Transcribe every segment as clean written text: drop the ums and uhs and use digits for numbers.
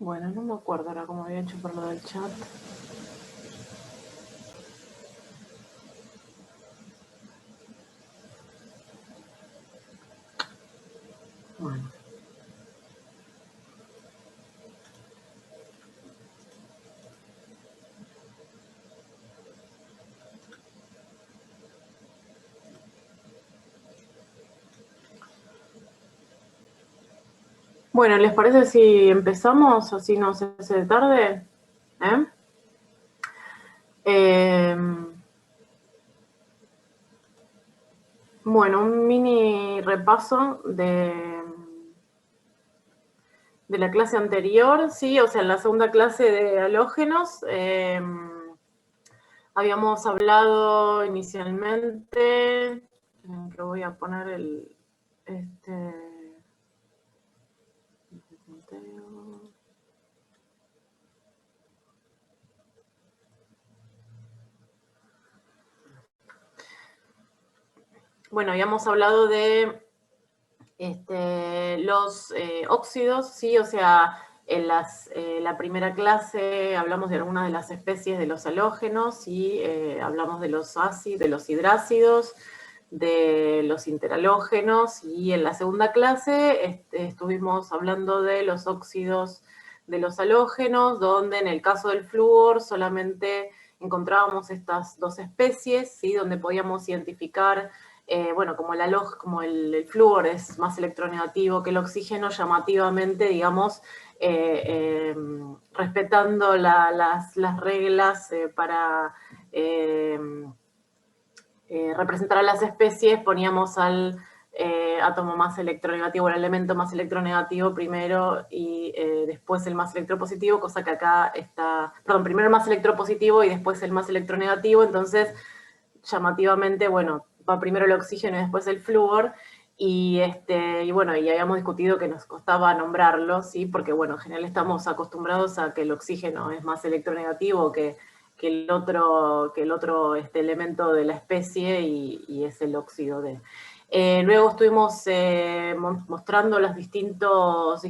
Bueno, no me acuerdo ahora cómo había hecho por lo del chat. Bueno. Bueno, ¿les parece si empezamos? Así no se hace tarde. ¿Eh? Eh, bueno, un mini repaso de la clase anterior, sí, o sea, en la segunda clase de halógenos. Habíamos hablado inicialmente, que voy a poner este. Bueno, habíamos hablado de los óxidos, sí, o sea, en la primera clase hablamos de algunas de las especies de los halógenos y hablamos de los ácidos, de los hidrácidos, de los interhalógenos, y en la segunda clase estuvimos hablando de los óxidos de los halógenos, donde en el caso del flúor solamente encontrábamos estas dos especies, ¿sí? Donde podíamos identificar, bueno, como el flúor es más electronegativo que el oxígeno, llamativamente, digamos, respetando las reglas para representar a las especies, poníamos al átomo más electronegativo, el elemento más electronegativo primero y después el más electropositivo, cosa que acá está, perdón, primero el más electropositivo y después el más electronegativo. Entonces, llamativamente, bueno, va primero el oxígeno y después el flúor. Y bueno, y habíamos discutido que nos costaba nombrarlo, ¿sí? Porque, bueno, en general estamos acostumbrados a que el oxígeno es más electronegativo que el otro elemento de la especie, y es el óxido de. Luego estuvimos mostrando los distintos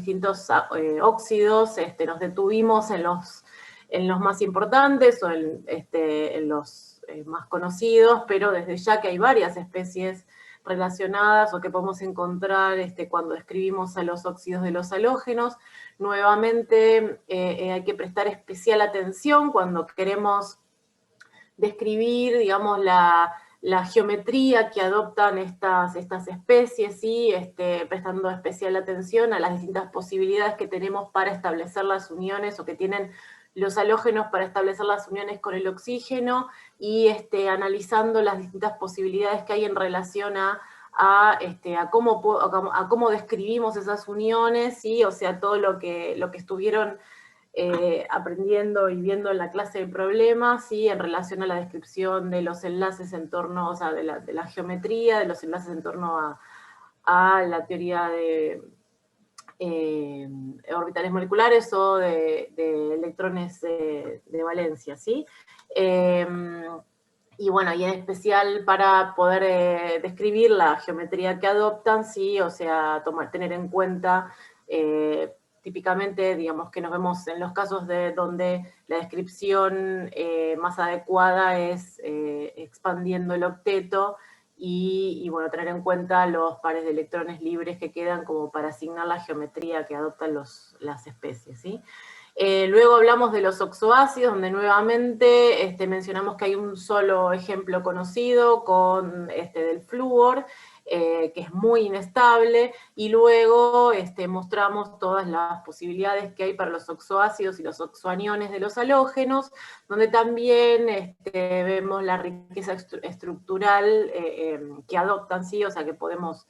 óxidos. Nos detuvimos en los más importantes o en los más conocidos, pero desde ya que hay varias especies relacionadas o que podemos encontrar cuando escribimos a los óxidos de los halógenos. Nuevamente hay que prestar especial atención cuando queremos describir, digamos, la geometría que adoptan estas especies, ¿sí? Prestando especial atención a las distintas posibilidades que tenemos para establecer las uniones, o que tienen los halógenos para establecer las uniones con el oxígeno, y analizando las distintas posibilidades que hay en relación a cómo describimos esas uniones, ¿sí? O sea, todo lo que estuvieron aprendiendo y viendo en la clase de problemas, ¿sí? En relación a la descripción de los enlaces en torno, o sea, de la geometría, de los enlaces en torno a la teoría de orbitales moleculares o de electrones de valencia, ¿sí? Y bueno, y en especial para poder describir la geometría que adoptan, ¿sí? O sea, tener en cuenta típicamente, digamos, que nos vemos en los casos de donde la descripción más adecuada es expandiendo el octeto, y bueno, tener en cuenta los pares de electrones libres que quedan como para asignar la geometría que adoptan las especies, ¿sí? Luego hablamos de los oxoácidos, donde nuevamente mencionamos que hay un solo ejemplo conocido del flúor, que es muy inestable, y luego mostramos todas las posibilidades que hay para los oxoácidos y los oxoaniones de los halógenos, donde también vemos la riqueza estructural que adoptan, ¿sí? O sea, que vemos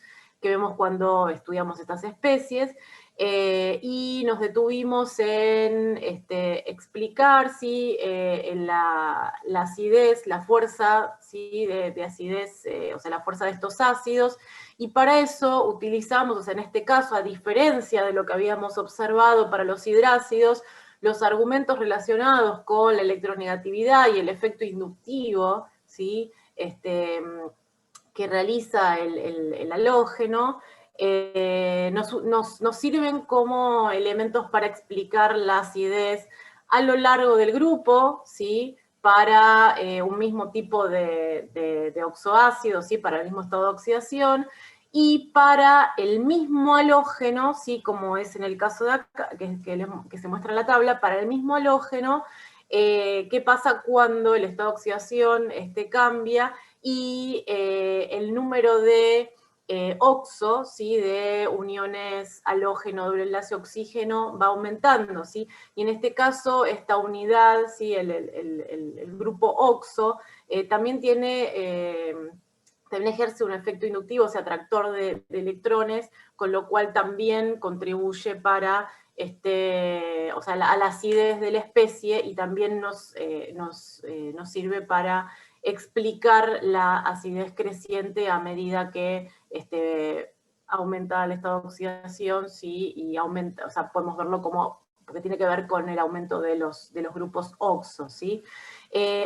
cuando estudiamos estas especies. Y nos detuvimos en explicar, ¿sí? En la acidez, la fuerza, ¿sí? de acidez, o sea, la fuerza de estos ácidos, y para eso utilizamos, o sea, en este caso, a diferencia de lo que habíamos observado para los hidrácidos, los argumentos relacionados con la electronegatividad y el efecto inductivo, ¿sí? Que realiza el halógeno, nos sirven como elementos para explicar la acidez a lo largo del grupo, ¿sí? Para un mismo tipo de oxoácido, ¿sí? Para el mismo estado de oxidación, y para el mismo halógeno, ¿sí? Como es en el caso de acá, que se muestra en la tabla, para el mismo halógeno, ¿qué pasa cuando el estado de oxidación cambia y el número de oxo, ¿sí? De uniones halógeno, doble enlace, oxígeno, va aumentando, ¿sí? Y en este caso, esta unidad, ¿sí? el grupo oxo, también también ejerce un efecto inductivo, o sea, atractor de electrones, con lo cual también contribuye para o sea, a la acidez de la especie, y también nos sirve para explicar la acidez creciente a medida que aumenta el estado de oxidación, ¿sí? Y aumenta, o sea, podemos verlo como, porque tiene que ver con el aumento de los grupos oxo, ¿sí?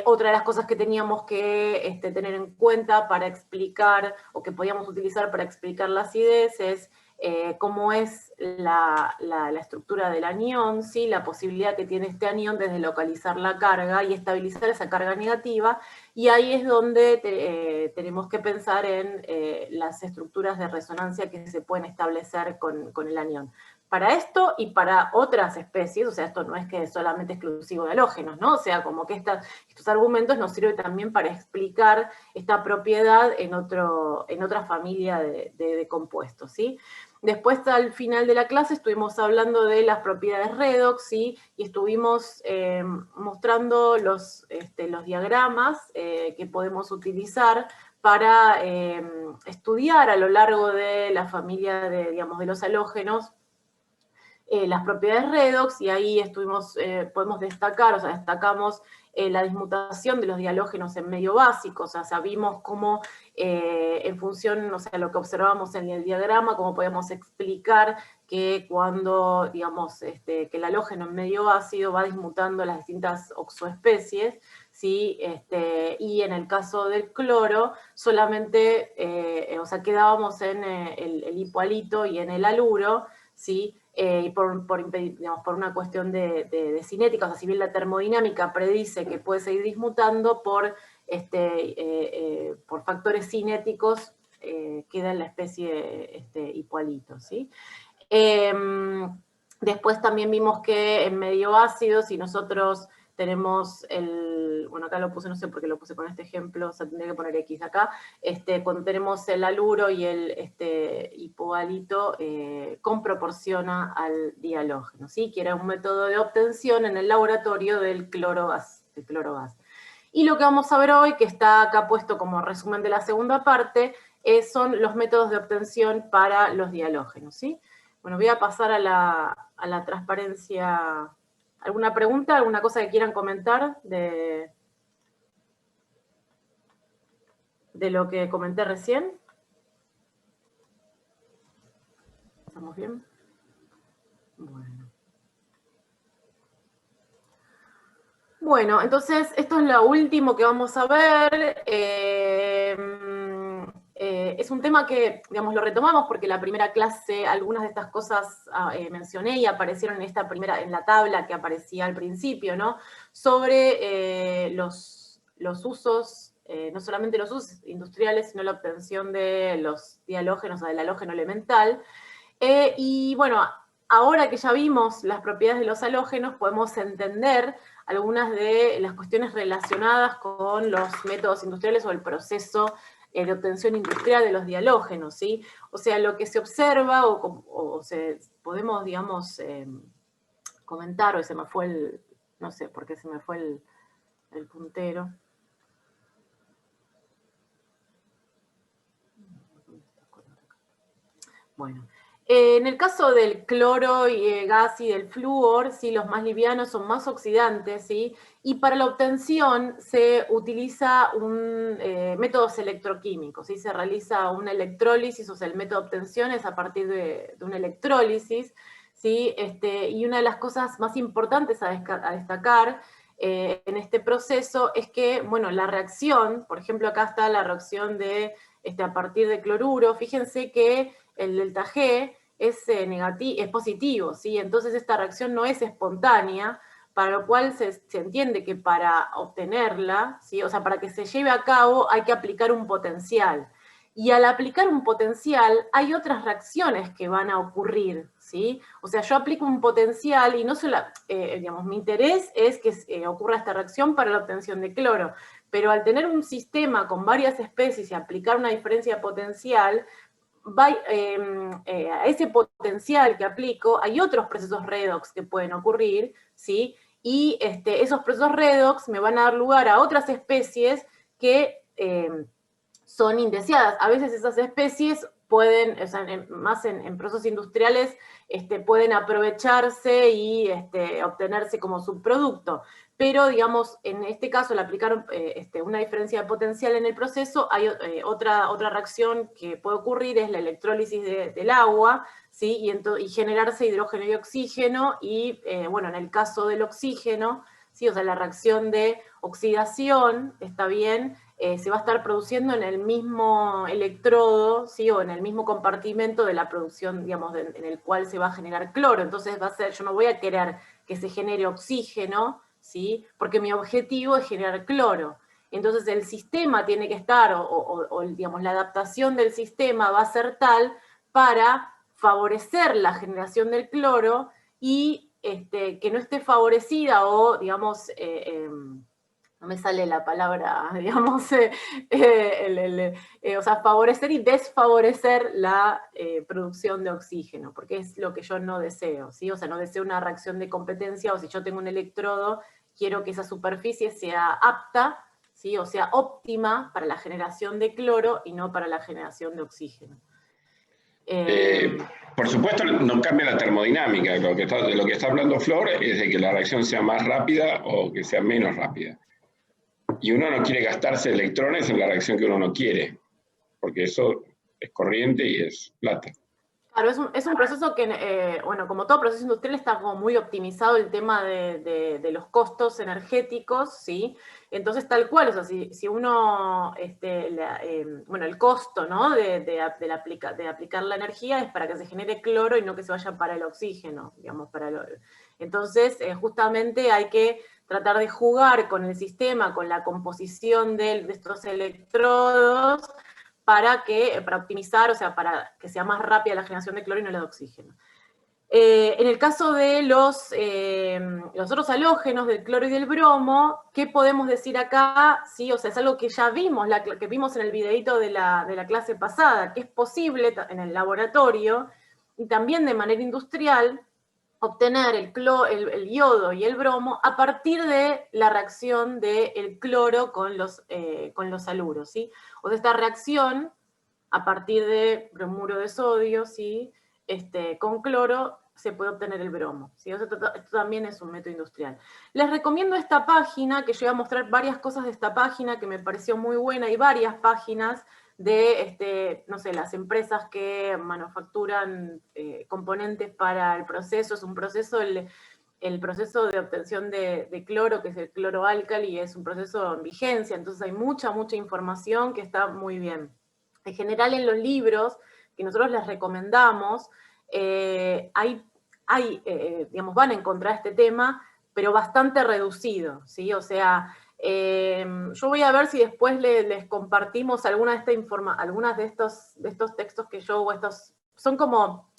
Otra de las cosas que teníamos que tener en cuenta para explicar, o que podíamos utilizar para explicar la acidez, es cómo es la estructura del anión, ¿sí? La posibilidad que tiene este anión desde localizar la carga y estabilizar esa carga negativa, y ahí es donde tenemos que pensar en las estructuras de resonancia que se pueden establecer con el anión. Para esto y para otras especies, o sea, esto no es que es solamente exclusivo de halógenos, ¿no? O sea, como que estos argumentos nos sirven también para explicar esta propiedad en otra familia de compuestos, ¿sí? Después, al final de la clase, estuvimos hablando de las propiedades redox, ¿sí? Y estuvimos mostrando los diagramas que podemos utilizar para estudiar a lo largo de la familia de los halógenos las propiedades redox, y ahí podemos destacar, o sea, destacamos la dismutación de los dihalógenos en medio básico, o sea, sabimos cómo en función, o sea, lo que observamos en el diagrama, cómo podemos explicar que cuando, digamos, que el halógeno en medio ácido va dismutando las distintas oxoespecies, ¿sí? Y en el caso del cloro, solamente, o sea, quedábamos en el hipoalito y en el haluro, ¿sí? Y por una cuestión de cinética, o sea, si bien la termodinámica predice que puede seguir dismutando, por factores cinéticos queda en la especie hipoalito, ¿sí? Después también vimos que en medio ácido, si nosotros tenemos bueno, acá lo puse, no sé por qué lo puse con este ejemplo, o sea, tendría que poner X acá, cuando tenemos el haluro y el hipoalito, comproporciona al dihalógeno, ¿sí? Que era un método de obtención en el laboratorio del clorogas. Y lo que vamos a ver hoy, que está acá puesto como resumen de la segunda parte, son los métodos de obtención para los dihalógenos, ¿sí? Bueno, voy a pasar a la transparencia. ¿Alguna pregunta, alguna cosa que quieran comentar de lo que comenté recién? ¿Estamos bien? Bueno. Bueno, entonces esto es lo último que vamos a ver. Es un tema que, digamos, lo retomamos porque la primera clase algunas de estas cosas mencioné y aparecieron en la tabla que aparecía al principio, ¿no? Sobre los usos, no solamente los usos industriales, sino la obtención de los dihalógenos o del halógeno elemental. Y bueno, ahora que ya vimos las propiedades de los halógenos, podemos entender algunas de las cuestiones relacionadas con los métodos industriales o el proceso de obtención industrial de los dihalógenos, ¿sí? O sea, lo que se observa podemos, digamos, comentar, o se me fue no sé por qué se me fue el puntero. Bueno. En el caso del cloro y gas y del flúor, ¿sí? Los más livianos son más oxidantes, ¿sí? Y para la obtención se utiliza métodos electroquímicos, ¿sí? Se realiza una electrólisis, o sea, el método de obtención es a partir de una electrólisis, ¿sí? Y una de las cosas más importantes a destacar en este proceso es que, bueno, la reacción, por ejemplo, acá está la reacción de a partir de cloruro, fíjense que el delta G es, es positivo, ¿sí? Entonces esta reacción no es espontánea, para lo cual se entiende que para obtenerla, ¿sí? O sea, para que se lleve a cabo hay que aplicar un potencial. Y al aplicar un potencial hay otras reacciones que van a ocurrir, ¿sí? O sea, yo aplico un potencial y no solo, digamos, mi interés es que ocurra esta reacción para la obtención de cloro, pero al tener un sistema con varias especies y aplicar una diferencia de potencial, a ese potencial que aplico hay otros procesos redox que pueden ocurrir, ¿sí? Y esos procesos redox me van a dar lugar a otras especies que son indeseadas. A veces esas especies pueden, o sea, más en procesos industriales, pueden aprovecharse y obtenerse como subproducto. Pero, digamos, en este caso, al aplicar una diferencia de potencial en el proceso, hay otra reacción que puede ocurrir, es la electrólisis del agua, ¿sí? Y generarse hidrógeno y oxígeno, y, bueno, en el caso del oxígeno, ¿sí? O sea, la reacción de oxidación, está bien, se va a estar produciendo en el mismo electrodo, ¿sí? O en el mismo compartimento de la producción, digamos, en el cual se va a generar cloro. Entonces va a ser, yo no voy a querer que se genere oxígeno, ¿sí? Porque mi objetivo es generar cloro. Entonces el sistema tiene que estar, digamos, la adaptación del sistema va a ser tal para favorecer la generación del cloro y que no esté favorecida o, digamos, no me sale la palabra, digamos, o sea, favorecer y desfavorecer la producción de oxígeno, porque es lo que yo no deseo, ¿sí? O sea, no deseo una reacción de competencia, o si yo tengo un electrodo, quiero que esa superficie sea apta, ¿sí? O sea, óptima para la generación de cloro y no para la generación de oxígeno. Por supuesto, no cambia la termodinámica. De lo que está hablando Flor es de que la reacción sea más rápida o que sea menos rápida. Y uno no quiere gastarse electrones en la reacción que uno no quiere, porque eso es corriente y es plata. Claro, es un proceso que, bueno, como todo proceso industrial está como muy optimizado el tema de los costos energéticos, ¿sí? Entonces, tal cual, o sea, si uno, bueno, el costo, ¿no? De aplicar la energía es para que se genere cloro y no que se vaya para el oxígeno, digamos, entonces, justamente hay que tratar de jugar con el sistema, con la composición de estos electrodos, para optimizar, o sea, para que sea más rápida la generación de cloro y no la de oxígeno. En el caso de los otros halógenos, del cloro y del bromo, ¿qué podemos decir acá? Sí, o sea, es algo que ya vimos, que vimos en el videito de la clase pasada, que es posible en el laboratorio y también de manera industrial obtener el yodo y el bromo a partir de la reacción del cloro con los haluros, ¿sí? O sea, esta reacción a partir de bromuro de sodio, ¿sí? Con cloro se puede obtener el bromo, ¿sí? O sea, esto también es un método industrial. Les recomiendo esta página, que yo voy a mostrar varias cosas de esta página que me pareció muy buena. Hay varias páginas de, no sé, las empresas que manufacturan componentes para el proceso. Es un proceso, el proceso de obtención de cloro, que es el cloroálcali, es un proceso en vigencia, entonces hay mucha información que está muy bien. En general, en los libros que nosotros les recomendamos, digamos, van a encontrar este tema, pero bastante reducido, ¿sí? O sea, yo voy a ver si después les compartimos algunas de estos textos que yo, o estos, son como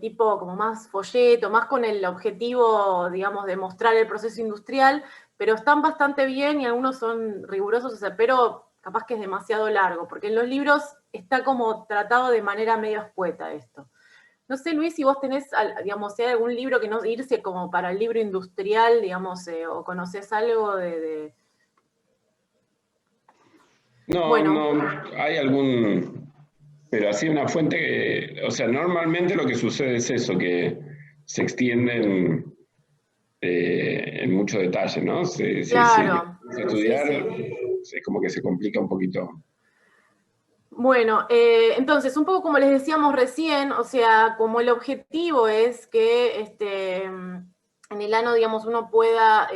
tipo como más folleto, más con el objetivo, digamos, de mostrar el proceso industrial, pero están bastante bien y algunos son rigurosos, o sea, pero capaz que es demasiado largo, porque en los libros está como tratado de manera medio escueta esto. No sé, Luis, si vos tenés, digamos, si hay algún libro que no irse como para el libro industrial, digamos, o conocés algo No, Bueno, no, hay algún, pero así una fuente que, o sea, normalmente lo que sucede es eso, que se extienden en mucho detalle, ¿no? Si claro, sí, estudiar, sí. es como que se complica un poquito. Bueno, entonces, un poco como les decíamos recién, o sea, como el objetivo es que en el ano, digamos, uno pueda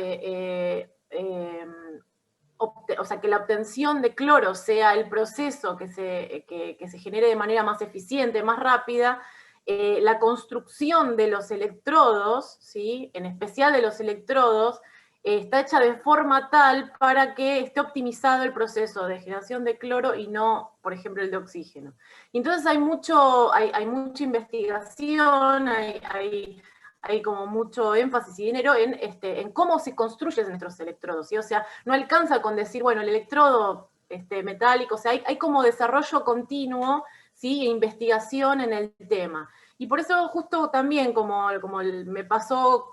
o sea, que la obtención de cloro sea el proceso que se genere de manera más eficiente, más rápida, la construcción de los electrodos, ¿sí? En especial de los electrodos, está hecha de forma tal para que esté optimizado el proceso de generación de cloro y no, por ejemplo, el de oxígeno. Y entonces hay mucha investigación, hay como mucho énfasis y dinero en cómo se construyen nuestros electrodos, ¿sí? O sea, no alcanza con decir, bueno, el electrodo metálico, o sea, hay como desarrollo continuo, ¿sí? E investigación en el tema. Y por eso justo también, como me pasó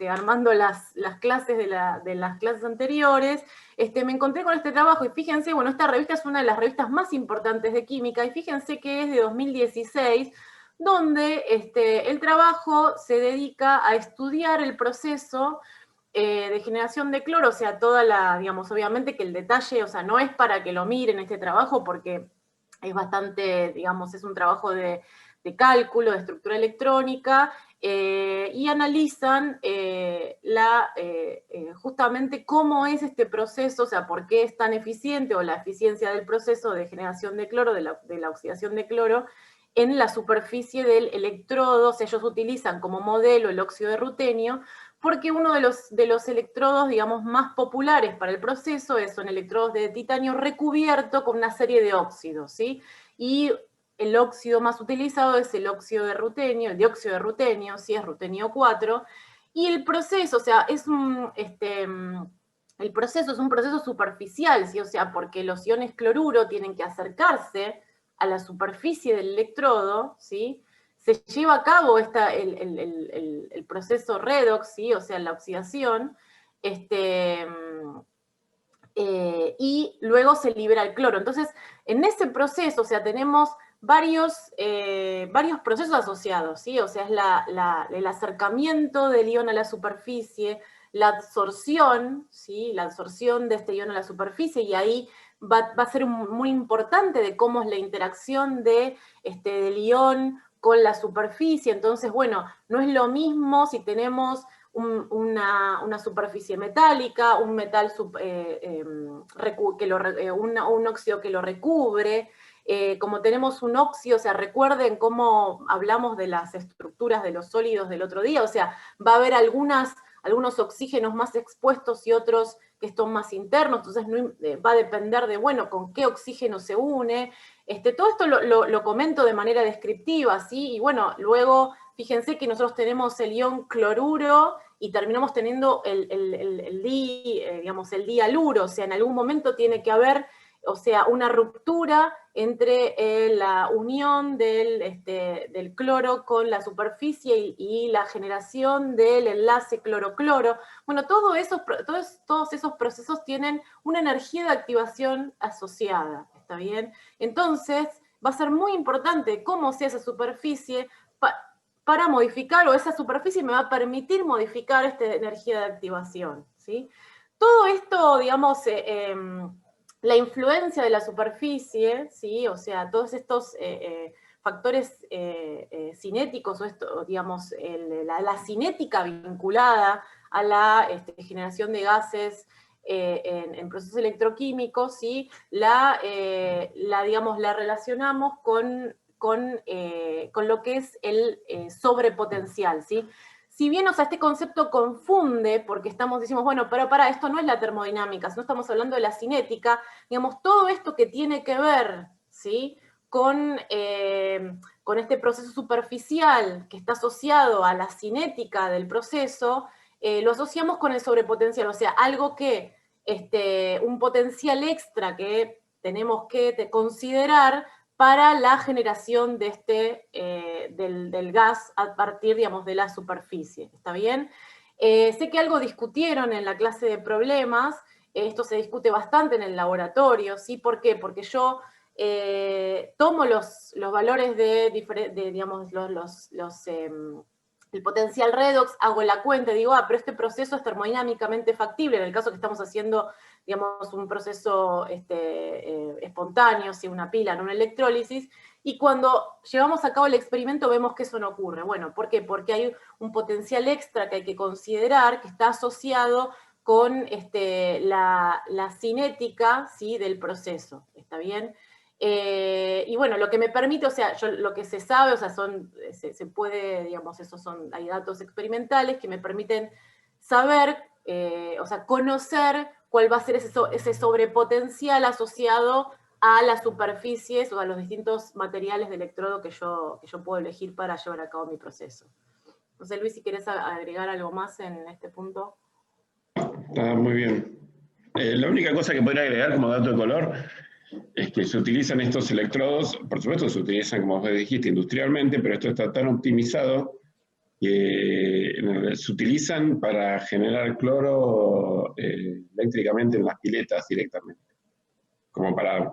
armando las clases de las clases anteriores, me encontré con este trabajo y fíjense, bueno, esta revista es una de las revistas más importantes de química y fíjense que es de 2016, donde el trabajo se dedica a estudiar el proceso de generación de cloro, o sea, digamos, obviamente que el detalle, o sea, no es para que lo miren este trabajo porque es bastante, digamos, es un trabajo de cálculo, de estructura electrónica, y analizan justamente cómo es este proceso, o sea, por qué es tan eficiente, o la eficiencia del proceso de generación de cloro, de la oxidación de cloro, en la superficie del electrodo. Ellos utilizan como modelo el óxido de rutenio, porque uno de los electrodos, digamos, más populares para el proceso son electrodos de titanio recubierto con una serie de óxidos, ¿sí? Y el óxido más utilizado es el óxido de rutenio, el dióxido de rutenio, ¿sí? Es rutenio 4, y el proceso, o sea, el proceso es un proceso superficial, ¿sí? O sea, porque los iones cloruro tienen que acercarse a la superficie del electrodo, ¿sí? Se lleva a cabo el proceso redox, ¿sí? O sea, la oxidación, y luego se libera el cloro. Entonces, en ese proceso, o sea, tenemos varios procesos asociados, ¿sí? O sea, es el acercamiento del ion a la superficie, la absorción, ¿sí? La absorción de este ion a la superficie, y ahí va a ser muy importante de cómo es la interacción del ion con la superficie. Entonces, bueno, no es lo mismo si tenemos una superficie metálica, un metal un óxido que lo recubre. Como tenemos un óxido, o sea, recuerden cómo hablamos de las estructuras de los sólidos del otro día, o sea, va a haber algunos oxígenos más expuestos y otros que están más internos, entonces va a depender de, bueno, con qué oxígeno se une. Todo esto lo comento de manera descriptiva, ¿sí? Y bueno, luego fíjense que nosotros tenemos el ion cloruro y terminamos teniendo el dialuro, o sea, en algún momento tiene que haber, o sea, una ruptura entre la unión del cloro con la superficie y la generación del enlace cloro-cloro. Bueno, todos esos procesos tienen una energía de activación asociada, ¿está bien? Entonces, va a ser muy importante cómo sea esa superficie para modificar, o esa superficie me va a permitir modificar esta energía de activación, ¿sí? Todo esto, digamos, la influencia de la superficie, ¿sí? O sea, todos estos factores cinéticos, digamos, la cinética vinculada a la generación de gases en procesos electroquímicos, ¿sí? Digamos, la relacionamos con lo que es el sobrepotencial, ¿sí? Si bien, o sea, este concepto confunde, porque decimos, bueno, pero para esto no es la termodinámica, no estamos hablando de la cinética, digamos, todo esto que tiene que ver, ¿sí? Con este proceso superficial que está asociado a la cinética del proceso, lo asociamos con el sobrepotencial, o sea, algo que, un potencial extra que tenemos que considerar para la generación de del gas a partir, digamos, de la superficie, ¿está bien? Sé que algo discutieron en la clase de problemas, esto se discute bastante en el laboratorio, ¿sí? ¿Por qué? Porque yo tomo los valores digamos, el potencial redox, hago la cuenta y digo, pero este proceso es termodinámicamente factible, en el caso que estamos haciendo, digamos, un proceso espontáneo, si una pila, no una electrólisis, y cuando llevamos a cabo el experimento vemos que eso no ocurre. Bueno, ¿por qué? Porque hay un potencial extra que hay que considerar, que está asociado con la cinética, ¿sí?, del proceso, ¿está bien? Y bueno, lo que me permite, o sea, lo que se sabe, o sea, se puede, digamos, hay datos experimentales que me permiten saber, o sea, conocer cuál va a ser ese sobrepotencial asociado a las superficies o a los distintos materiales de electrodo que yo puedo elegir para llevar a cabo mi proceso. No sé, Luis, si querés agregar algo más en este punto. Está muy bien. La única cosa que podría agregar como dato de color es que se utilizan estos electrodos, por supuesto se utilizan, como vos dijiste, industrialmente, pero esto está tan optimizado que se utilizan para generar cloro eléctricamente en las piletas directamente, como para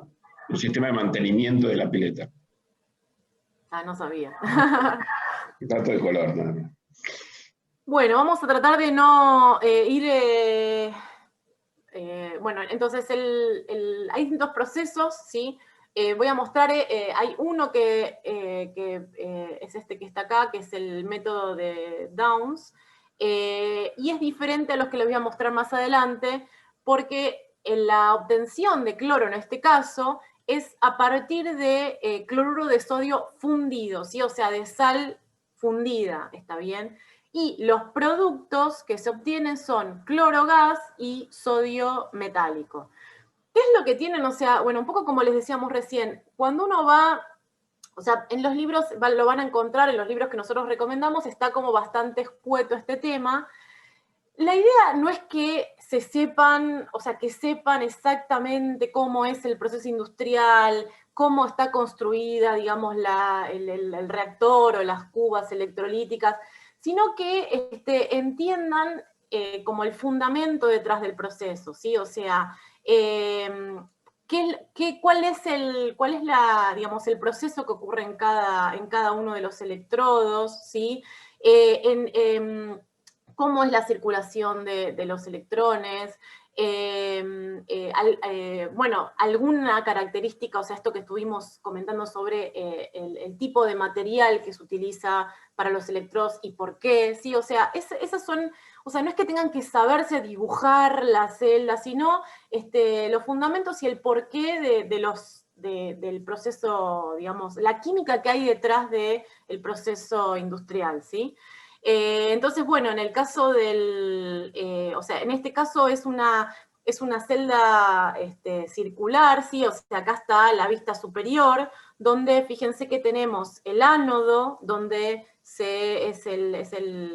un sistema de mantenimiento de la pileta. Ah, no sabía. Dato de color, nada más. Bueno, vamos a tratar de no ir... bueno, entonces hay distintos procesos, ¿sí? Voy a mostrar, hay uno que es este que está acá, que es el método de Downs, y es diferente a los que les voy a mostrar más adelante, porque en la obtención de cloro, en este caso, es a partir de cloruro de sodio fundido, ¿sí? O sea, de sal fundida, ¿está bien? Y los productos que se obtienen son clorogas y sodio metálico. ¿Qué es lo que tienen? O sea, bueno, un poco como les decíamos recién, cuando uno va, o sea, en los libros lo van a encontrar, en los libros que nosotros recomendamos, está como bastante escueto este tema. La idea no es que se sepan, o sea, que sepan exactamente cómo es el proceso industrial, cómo está construida, digamos, el reactor o las cubas electrolíticas, sino que entiendan como el fundamento detrás del proceso, ¿sí? O sea, cuál es digamos, el proceso que ocurre en cada uno de los electrodos, ¿sí? Cómo es la circulación de los electrones, bueno, alguna característica, o sea, esto que estuvimos comentando sobre el tipo de material que se utiliza para los electrodos y por qué, ¿sí? O sea, esas son, o sea, no es que tengan que saberse dibujar las celdas, sino los fundamentos y el porqué del proceso, digamos, la química que hay detrás del proceso industrial, ¿sí? Entonces, bueno, en el caso o sea, en este caso es una celda circular, ¿sí? O sea, acá está la vista superior, donde fíjense que tenemos el ánodo, donde es el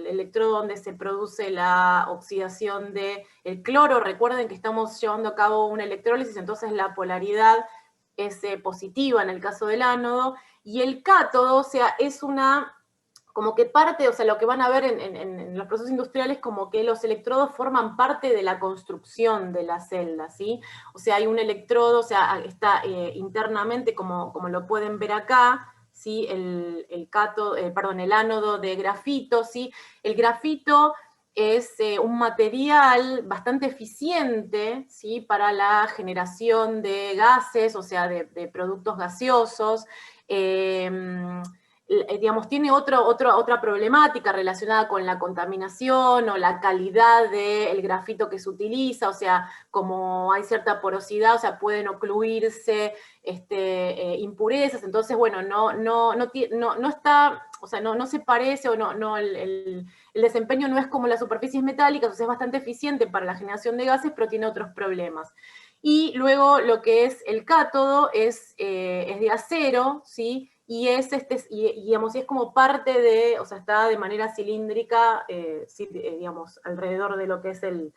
electrodo donde se produce la oxidación del cloro. Recuerden que estamos llevando a cabo una electrólisis, entonces la polaridad es positiva en el caso del ánodo, y el cátodo, o sea, es como que parte, o sea, lo que van a ver en los procesos industriales, como que los electrodos forman parte de la construcción de la celda, ¿sí? O sea, hay un electrodo, o sea, está internamente, como lo pueden ver acá, ¿sí? El ánodo de grafito, ¿sí? El grafito es un material bastante eficiente, ¿sí?, para la generación de gases, o sea, de productos gaseosos. Digamos, tiene otra problemática relacionada con la contaminación o la calidad del grafito que se utiliza, o sea, como hay cierta porosidad, o sea, pueden ocluirse impurezas, entonces, bueno, no está, o sea, no se parece, o el desempeño no es como las superficies metálicas, o sea, es bastante eficiente para la generación de gases, pero tiene otros problemas. Y luego lo que es el cátodo es de acero, ¿sí? Y digamos, es como parte o sea, está de manera cilíndrica, digamos, alrededor de lo que es el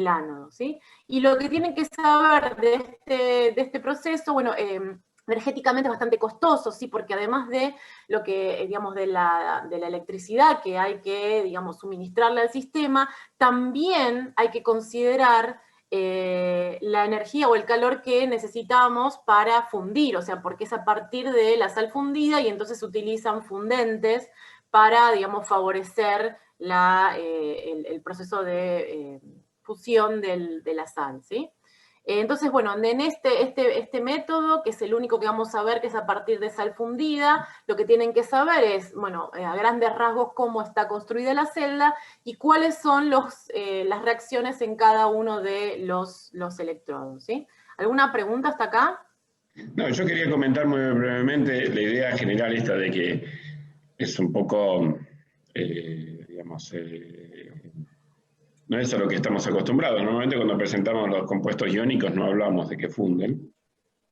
ánodo, ¿sí? Y lo que tienen que saber de este proceso, bueno, energéticamente es bastante costoso, ¿sí? Porque además de lo que, digamos, de la electricidad que hay que, digamos, suministrarle al sistema, también hay que considerar la energía o el calor que necesitamos para fundir, o sea, porque es a partir de la sal fundida y entonces se utilizan fundentes para, digamos, favorecer el proceso de fusión de la sal, ¿sí? Entonces, bueno, en este método, que es el único que vamos a ver, que es a partir de sal fundida, lo que tienen que saber es, bueno, a grandes rasgos cómo está construida la celda y cuáles son las reacciones en cada uno de los electrodos, ¿sí? ¿Alguna pregunta hasta acá? No, yo quería comentar muy brevemente la idea general esta de que es un poco, digamos, no es a lo que estamos acostumbrados. Normalmente cuando presentamos los compuestos iónicos no hablamos de que funden,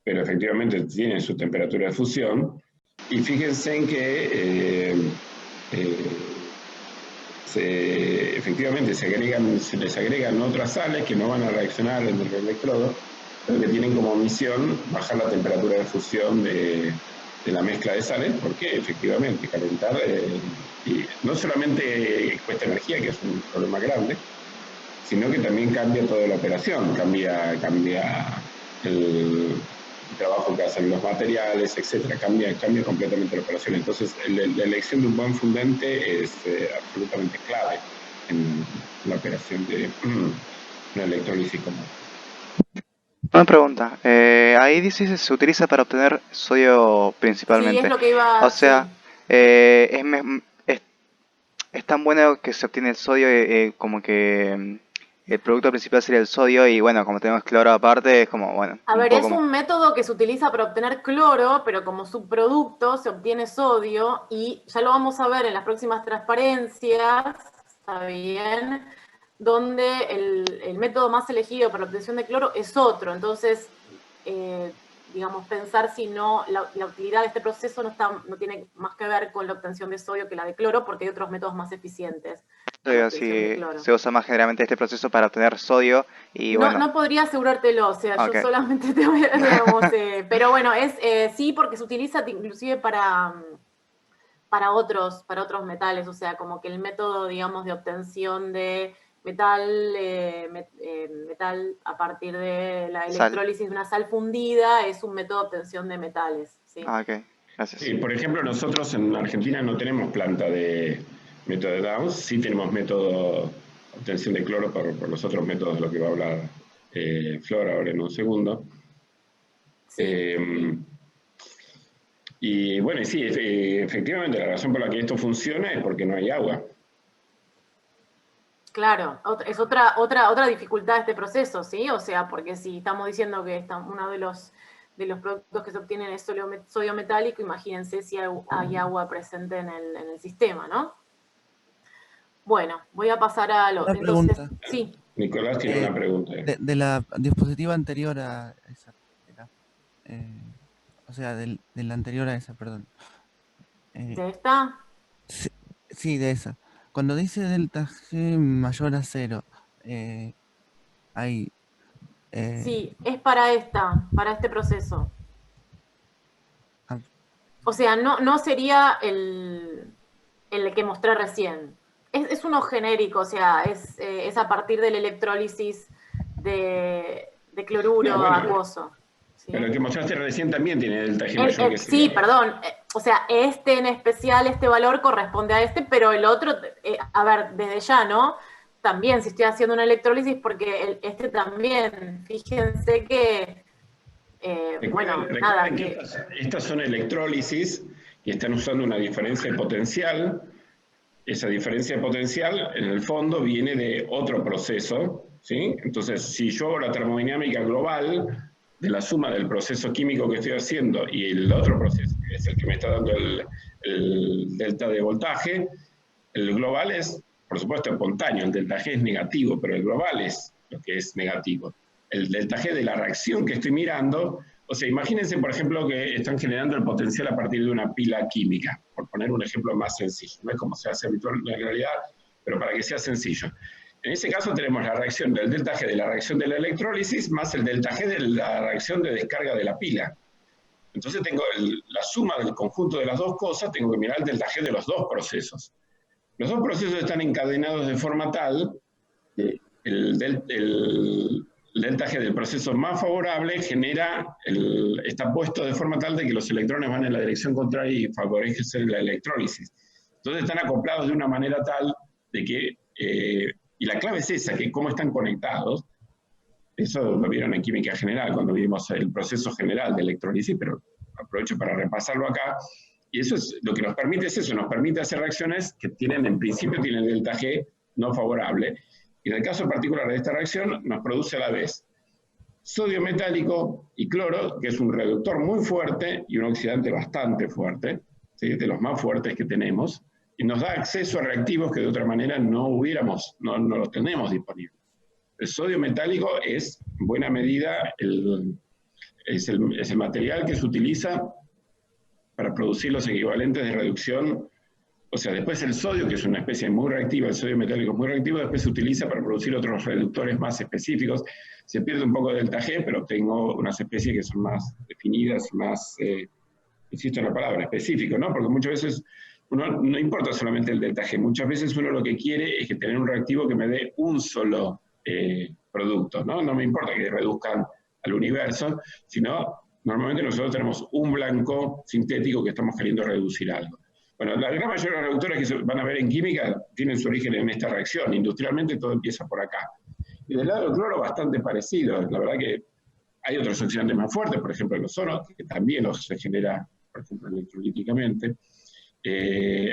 pero efectivamente tienen su temperatura de fusión. Y fíjense en que efectivamente se les agregan otras sales que no van a reaccionar en el electrodo, pero que tienen como misión bajar la temperatura de fusión de la mezcla de sales, porque efectivamente calentar y no solamente cuesta energía, que es un problema grande, sino que también cambia toda la operación, cambia el trabajo que hacen los materiales, etcétera, cambia completamente la operación. Entonces, la elección de un buen fundente es absolutamente clave en la operación de una electrólisis común. Una pregunta. Ahí dice que se utiliza para obtener sodio Sí, es principalmente. lo que iba, O sea, sí. es tan bueno que se obtiene el sodio como que el producto principal sería el sodio y bueno, como tenemos cloro aparte, es como, bueno, A un ver, poco es más. un método que se utiliza para obtener cloro, pero como subproducto se obtiene sodio y ya lo vamos a ver en las próximas transparencias, ¿está bien? Donde el método más elegido para la obtención de cloro es otro. Entonces, digamos, pensar si no, la utilidad de este proceso no tiene más que ver con la obtención de sodio que la de cloro, porque hay otros métodos más eficientes para la Sodio, obtención de si cloro. se usa más generalmente este proceso para obtener sodio y No, bueno, no podría asegurártelo, o sea, yo ok. solamente te voy a, digamos, pero bueno, sí, porque se utiliza inclusive para otros metales, o sea, como que el método, digamos, de obtención de metal a partir de la Sal. electrólisis de una sal fundida es un método de obtención de metales, ¿sí? Ah, ok, gracias. Sí, por ejemplo, nosotros en Argentina no tenemos planta de método de Downs, sí tenemos método de obtención de cloro por los otros métodos de lo que va a hablar Flor ahora en un segundo. Sí. Y bueno, sí, efectivamente la razón por la que esto funciona es porque no hay agua. Claro, es otra dificultad de este proceso, ¿sí? O sea, porque si estamos diciendo que uno de los productos que se obtienen es sodio metálico, imagínense si hay agua presente en el sistema, ¿no? Bueno, voy a pasar a lo. Una Entonces, pregunta. sí, Nicolás tiene Eh, una pregunta. de la diapositiva anterior a esa, eh, o sea, de la anterior a esa, perdón. Eh, ¿de esta? sí, sí, de esa. Cuando dice delta G mayor a cero, hay, eh, Sí, es para este proceso. ah, O sea, no sería el que mostré recién. Es uno genérico, o sea, es a partir de la electrólisis de No, cloruro bueno, acuoso. ¿Sí? pero el que mostraste recién también tiene delta G mayor que Sí, cero. perdón. O sea, este en especial, este valor corresponde a este, pero el otro, a ver, desde ya, ¿no? También, si estoy haciendo una electrólisis, porque este también, fíjense que, bueno, nada, Recuerden que que estas son electrólisis y están usando una diferencia de potencial. Esa diferencia de potencial, en el fondo, viene de otro proceso, ¿sí? Entonces, si yo hago la termodinámica global de la suma del proceso químico que estoy haciendo y el otro proceso, que es el que me está dando el delta de voltaje, el global es, por supuesto, espontáneo, el delta G es negativo, pero el global es lo que es negativo. El delta G de la reacción que estoy mirando, o sea, imagínense, por ejemplo, que están generando el potencial a partir de una pila química, por poner un ejemplo más sencillo, no es como se hace habitualmente en realidad, pero para que sea sencillo. En ese caso tenemos la reacción del delta G de la reacción de la electrólisis más el delta G de la reacción de descarga de la pila. Entonces tengo la suma del conjunto de las dos cosas, tengo que mirar el delta G de los dos procesos. Los dos procesos están encadenados de forma tal que el delta G del proceso más favorable está puesto de forma tal de que los electrones van en la dirección contraria y favorecen la electrólisis. Entonces están acoplados de una manera tal de que, y la clave es esa, que cómo están conectados, Eso lo vieron en química general, cuando vimos el proceso general de electrólisis, pero aprovecho para repasarlo acá. Y eso es lo que nos permite, es eso, nos permite hacer reacciones que tienen, en principio, tienen delta G no favorable. Y en el caso particular de esta reacción, nos produce a la vez sodio metálico y cloro, que es un reductor muy fuerte y un oxidante bastante fuerte, ¿sí? De los más fuertes que tenemos, y nos da acceso a reactivos que de otra manera no hubiéramos, no los tenemos disponibles. El sodio metálico es, en buena medida, es el material que se utiliza para producir los equivalentes de reducción. O sea, después el sodio, que es una especie muy reactiva, el sodio metálico es muy reactivo, después se utiliza para producir otros reductores más específicos. Se pierde un poco de delta G, pero obtengo unas especies que son más definidas, más, insisto en la palabra, específico, ¿no? Porque muchas veces uno no importa solamente el delta G, muchas veces uno lo que quiere es que tener un reactivo que me dé un solo producto, ¿no? No me importa que reduzcan al universo, sino normalmente nosotros tenemos un blanco sintético que estamos queriendo reducir algo. Bueno, la gran mayoría de los reductores que se van a ver en química tienen su origen en esta reacción. Industrialmente todo empieza por acá. Y del lado del cloro bastante parecido. La verdad que hay otros oxidantes más fuertes, por ejemplo el ozono, que también se genera, por ejemplo, electrolíticamente.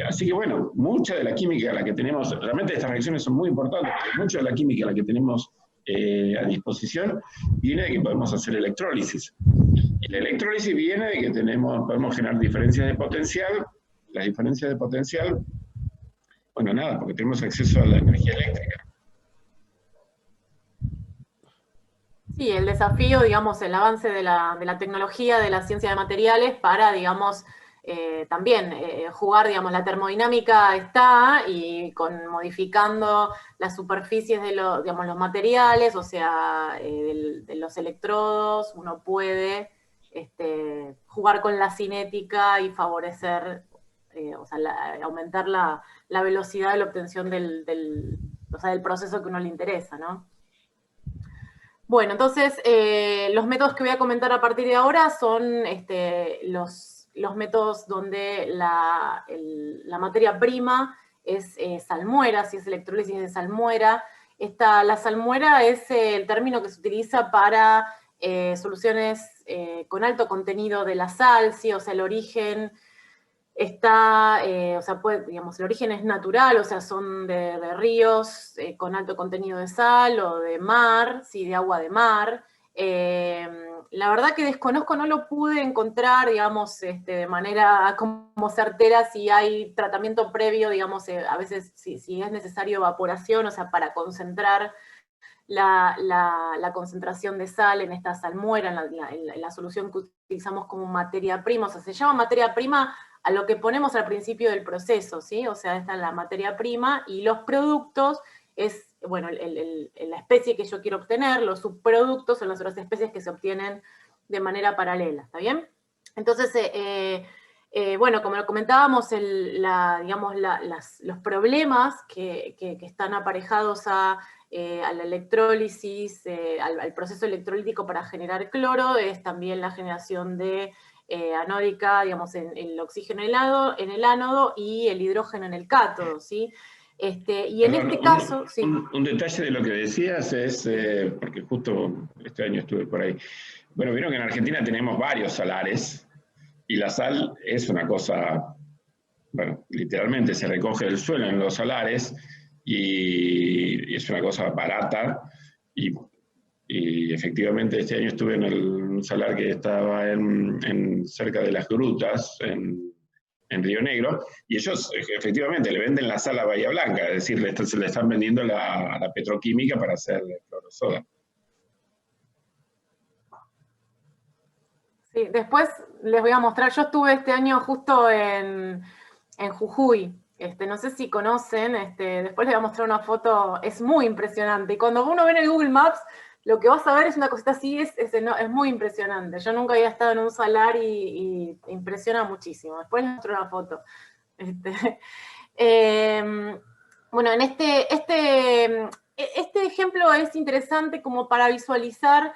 Así que bueno, mucha de la química a la que tenemos, realmente estas reacciones son muy importantes, porque mucha de la química a la que tenemos a disposición viene de que podemos hacer electrólisis. Y la electrólisis viene de que podemos generar diferencias de potencial. Las diferencias de potencial, bueno, nada, porque tenemos acceso a la energía eléctrica. Sí, el desafío, digamos, el avance de la tecnología, de la ciencia de materiales para, digamos, también jugar, digamos, la termodinámica está y modificando las superficies de digamos, los materiales, o sea, de los electrodos, uno puede jugar con la cinética y favorecer, o sea, aumentar la velocidad de la obtención o sea, del proceso que a uno le interesa, ¿no? Bueno, entonces, los métodos que voy a comentar a partir de ahora son los métodos donde la materia prima es salmuera, si es electrólisis de salmuera. La salmuera es el término que se utiliza para soluciones con alto contenido de la sal, ¿sí? O sea, el origen está, o sea, digamos, el origen es natural, o sea, son de ríos con alto contenido de sal o de mar, sí, de agua de mar. La verdad que desconozco, no lo pude encontrar, digamos, de manera como certera si hay tratamiento previo, digamos, a veces si es necesario evaporación, o sea, para concentrar la concentración de sal en esta salmuera, en la solución que utilizamos como materia prima, o sea, se llama materia prima a lo que ponemos al principio del proceso, ¿sí? O sea, esta es la materia prima, y los productos es, bueno, la especie que yo quiero obtener, los subproductos son las otras especies que se obtienen de manera paralela, ¿está bien? Entonces, bueno, como lo comentábamos, digamos, los problemas que están aparejados a la electrólisis, al proceso electrolítico para generar cloro, es también la generación de anódica, digamos, en el oxígeno en el ánodo y el hidrógeno en el cátodo, ¿sí? Y en Perdón, este caso, sí. Un detalle de lo que decías es, porque justo este año estuve por ahí. Bueno, vieron que en Argentina tenemos varios salares, y la sal es una cosa, bueno, literalmente se recoge del suelo en los salares, y es una cosa barata, y efectivamente este año estuve en un salar que estaba cerca de las grutas, en Río Negro, y ellos efectivamente le venden la sal a Bahía Blanca, es decir, se le están vendiendo a la petroquímica para hacer clorosoda. Sí, después les voy a mostrar, yo estuve este año justo en Jujuy, no sé si conocen, después les voy a mostrar una foto, es muy impresionante, y cuando uno ve en el Google Maps, lo que vas a ver es una cosita así, es muy impresionante. Yo nunca había estado en un salar y impresiona muchísimo. Después les muestro una foto. Bueno, en este ejemplo es interesante como para visualizar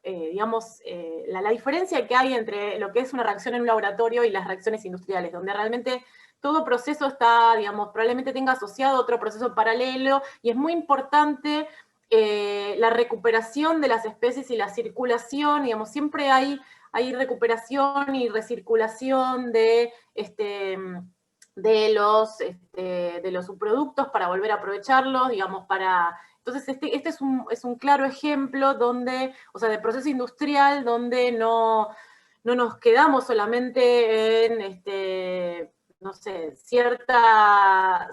digamos, la diferencia que hay entre lo que es una reacción en un laboratorio y las reacciones industriales, donde realmente todo proceso está, digamos, probablemente tenga asociado otro proceso paralelo, y es muy importante la recuperación de las especies y la circulación, digamos, siempre hay recuperación y recirculación de los subproductos para volver a aprovecharlos, digamos, Entonces, este es un claro ejemplo donde, o sea, de proceso industrial donde no nos quedamos solamente en, no sé, cierta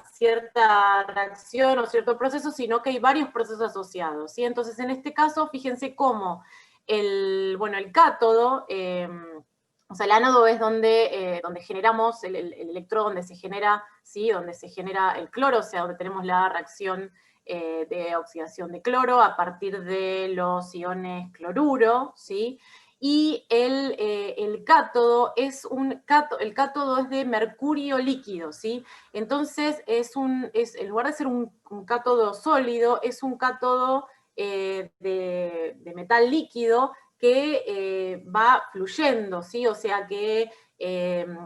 reacción o cierto proceso, sino que hay varios procesos asociados, ¿sí? Entonces, en este caso, fíjense cómo el cátodo, o sea, el ánodo es donde generamos el electrodo, donde se genera, ¿sí? Donde se genera el cloro, o sea, donde tenemos la reacción de oxidación de cloro a partir de los iones cloruro, ¿sí? Y el cátodo el cátodo es de mercurio líquido, ¿sí? Entonces, en lugar de ser un cátodo sólido, es un cátodo de metal líquido que va fluyendo, ¿sí? O sea que,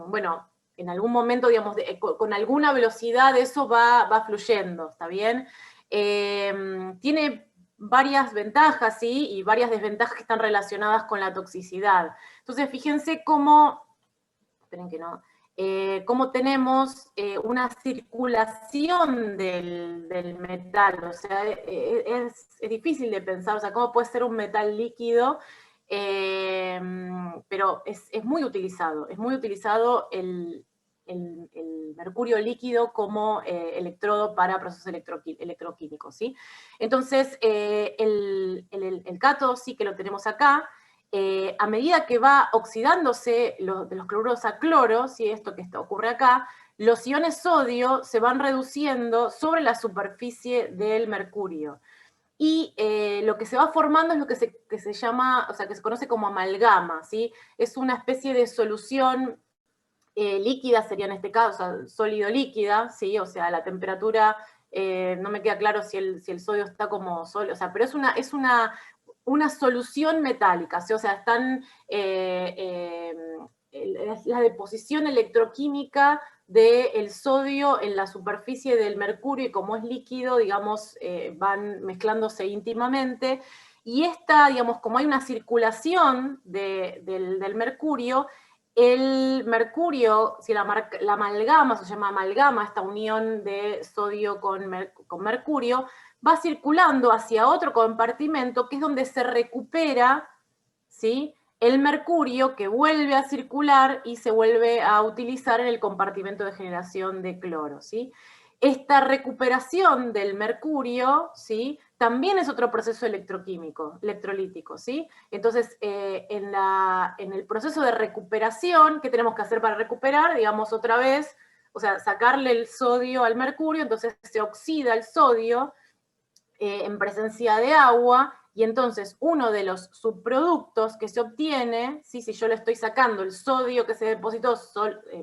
bueno, en algún momento, digamos, con alguna velocidad eso va fluyendo, ¿está bien? Tiene varias ventajas, ¿sí? Y varias desventajas que están relacionadas con la toxicidad. Entonces, fíjense cómo, esperen que no, cómo tenemos una circulación del metal, o sea, es difícil de pensar, o sea, cómo puede ser un metal líquido, pero es muy utilizado el mercurio líquido como electrodo para procesos electroquímicos, ¿sí? Entonces, el cátodo sí que lo tenemos acá. A medida que va oxidándose de los cloruros a cloro, ¿sí? Esto que ocurre acá, los iones sodio se van reduciendo sobre la superficie del mercurio. Y lo que se va formando es lo que se llama, o sea, que se conoce como amalgama, ¿sí? Es una especie de solución líquida, sería en este caso, o sea, sólido-líquida, ¿sí? O sea, la temperatura, no me queda claro si el sodio está como sólido, o sea, pero es una solución metálica, ¿sí? O sea, es la deposición electroquímica del sodio en la superficie del mercurio, y como es líquido, digamos, van mezclándose íntimamente, y digamos, como hay una circulación del mercurio, el mercurio, si la amalgama, se llama amalgama, esta unión de sodio con mercurio, va circulando hacia otro compartimento, que es donde se recupera, ¿sí?, el mercurio, que vuelve a circular y se vuelve a utilizar en el compartimento de generación de cloro, ¿sí? Esta recuperación del mercurio, ¿sí?, también es otro proceso electrolítico, ¿sí? Entonces, en el proceso de recuperación, ¿qué tenemos que hacer para recuperar? Digamos, otra vez, o sea, sacarle el sodio al mercurio, entonces se oxida el sodio en presencia de agua, y entonces uno de los subproductos que se obtiene, ¿sí? Si yo le estoy sacando el sodio que se depositó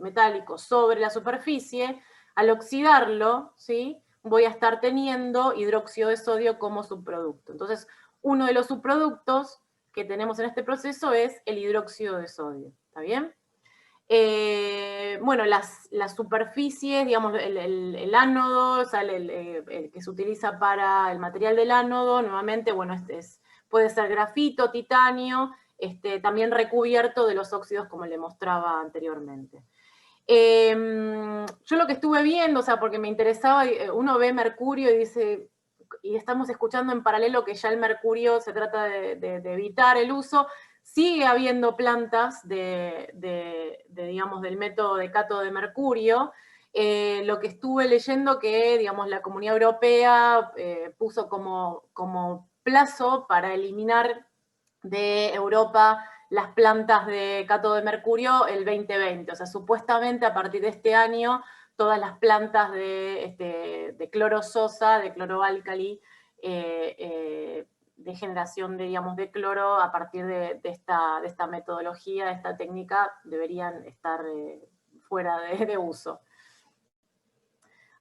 metálico sobre la superficie, al oxidarlo, ¿sí?, voy a estar teniendo hidróxido de sodio como subproducto. Entonces, uno de los subproductos que tenemos en este proceso es el hidróxido de sodio, ¿está bien? Bueno, las superficies, digamos, el ánodo, o sea, el que se utiliza para el material del ánodo, nuevamente, bueno, puede ser grafito, titanio, también recubierto de los óxidos, como le mostraba anteriormente. Yo lo que estuve viendo, o sea, porque me interesaba, uno ve mercurio y dice, y estamos escuchando en paralelo que ya el mercurio se trata de evitar el uso. Sigue habiendo plantas digamos, del método de cátodo de mercurio. Lo que estuve leyendo que, digamos, la Comunidad Europea puso como plazo para eliminar de Europa las plantas de cátodo de mercurio el 2020. O sea, supuestamente a partir de este año todas las plantas de cloro sosa, de cloroálcali, de generación de cloro a partir de esta metodología, de esta técnica, deberían estar fuera de uso.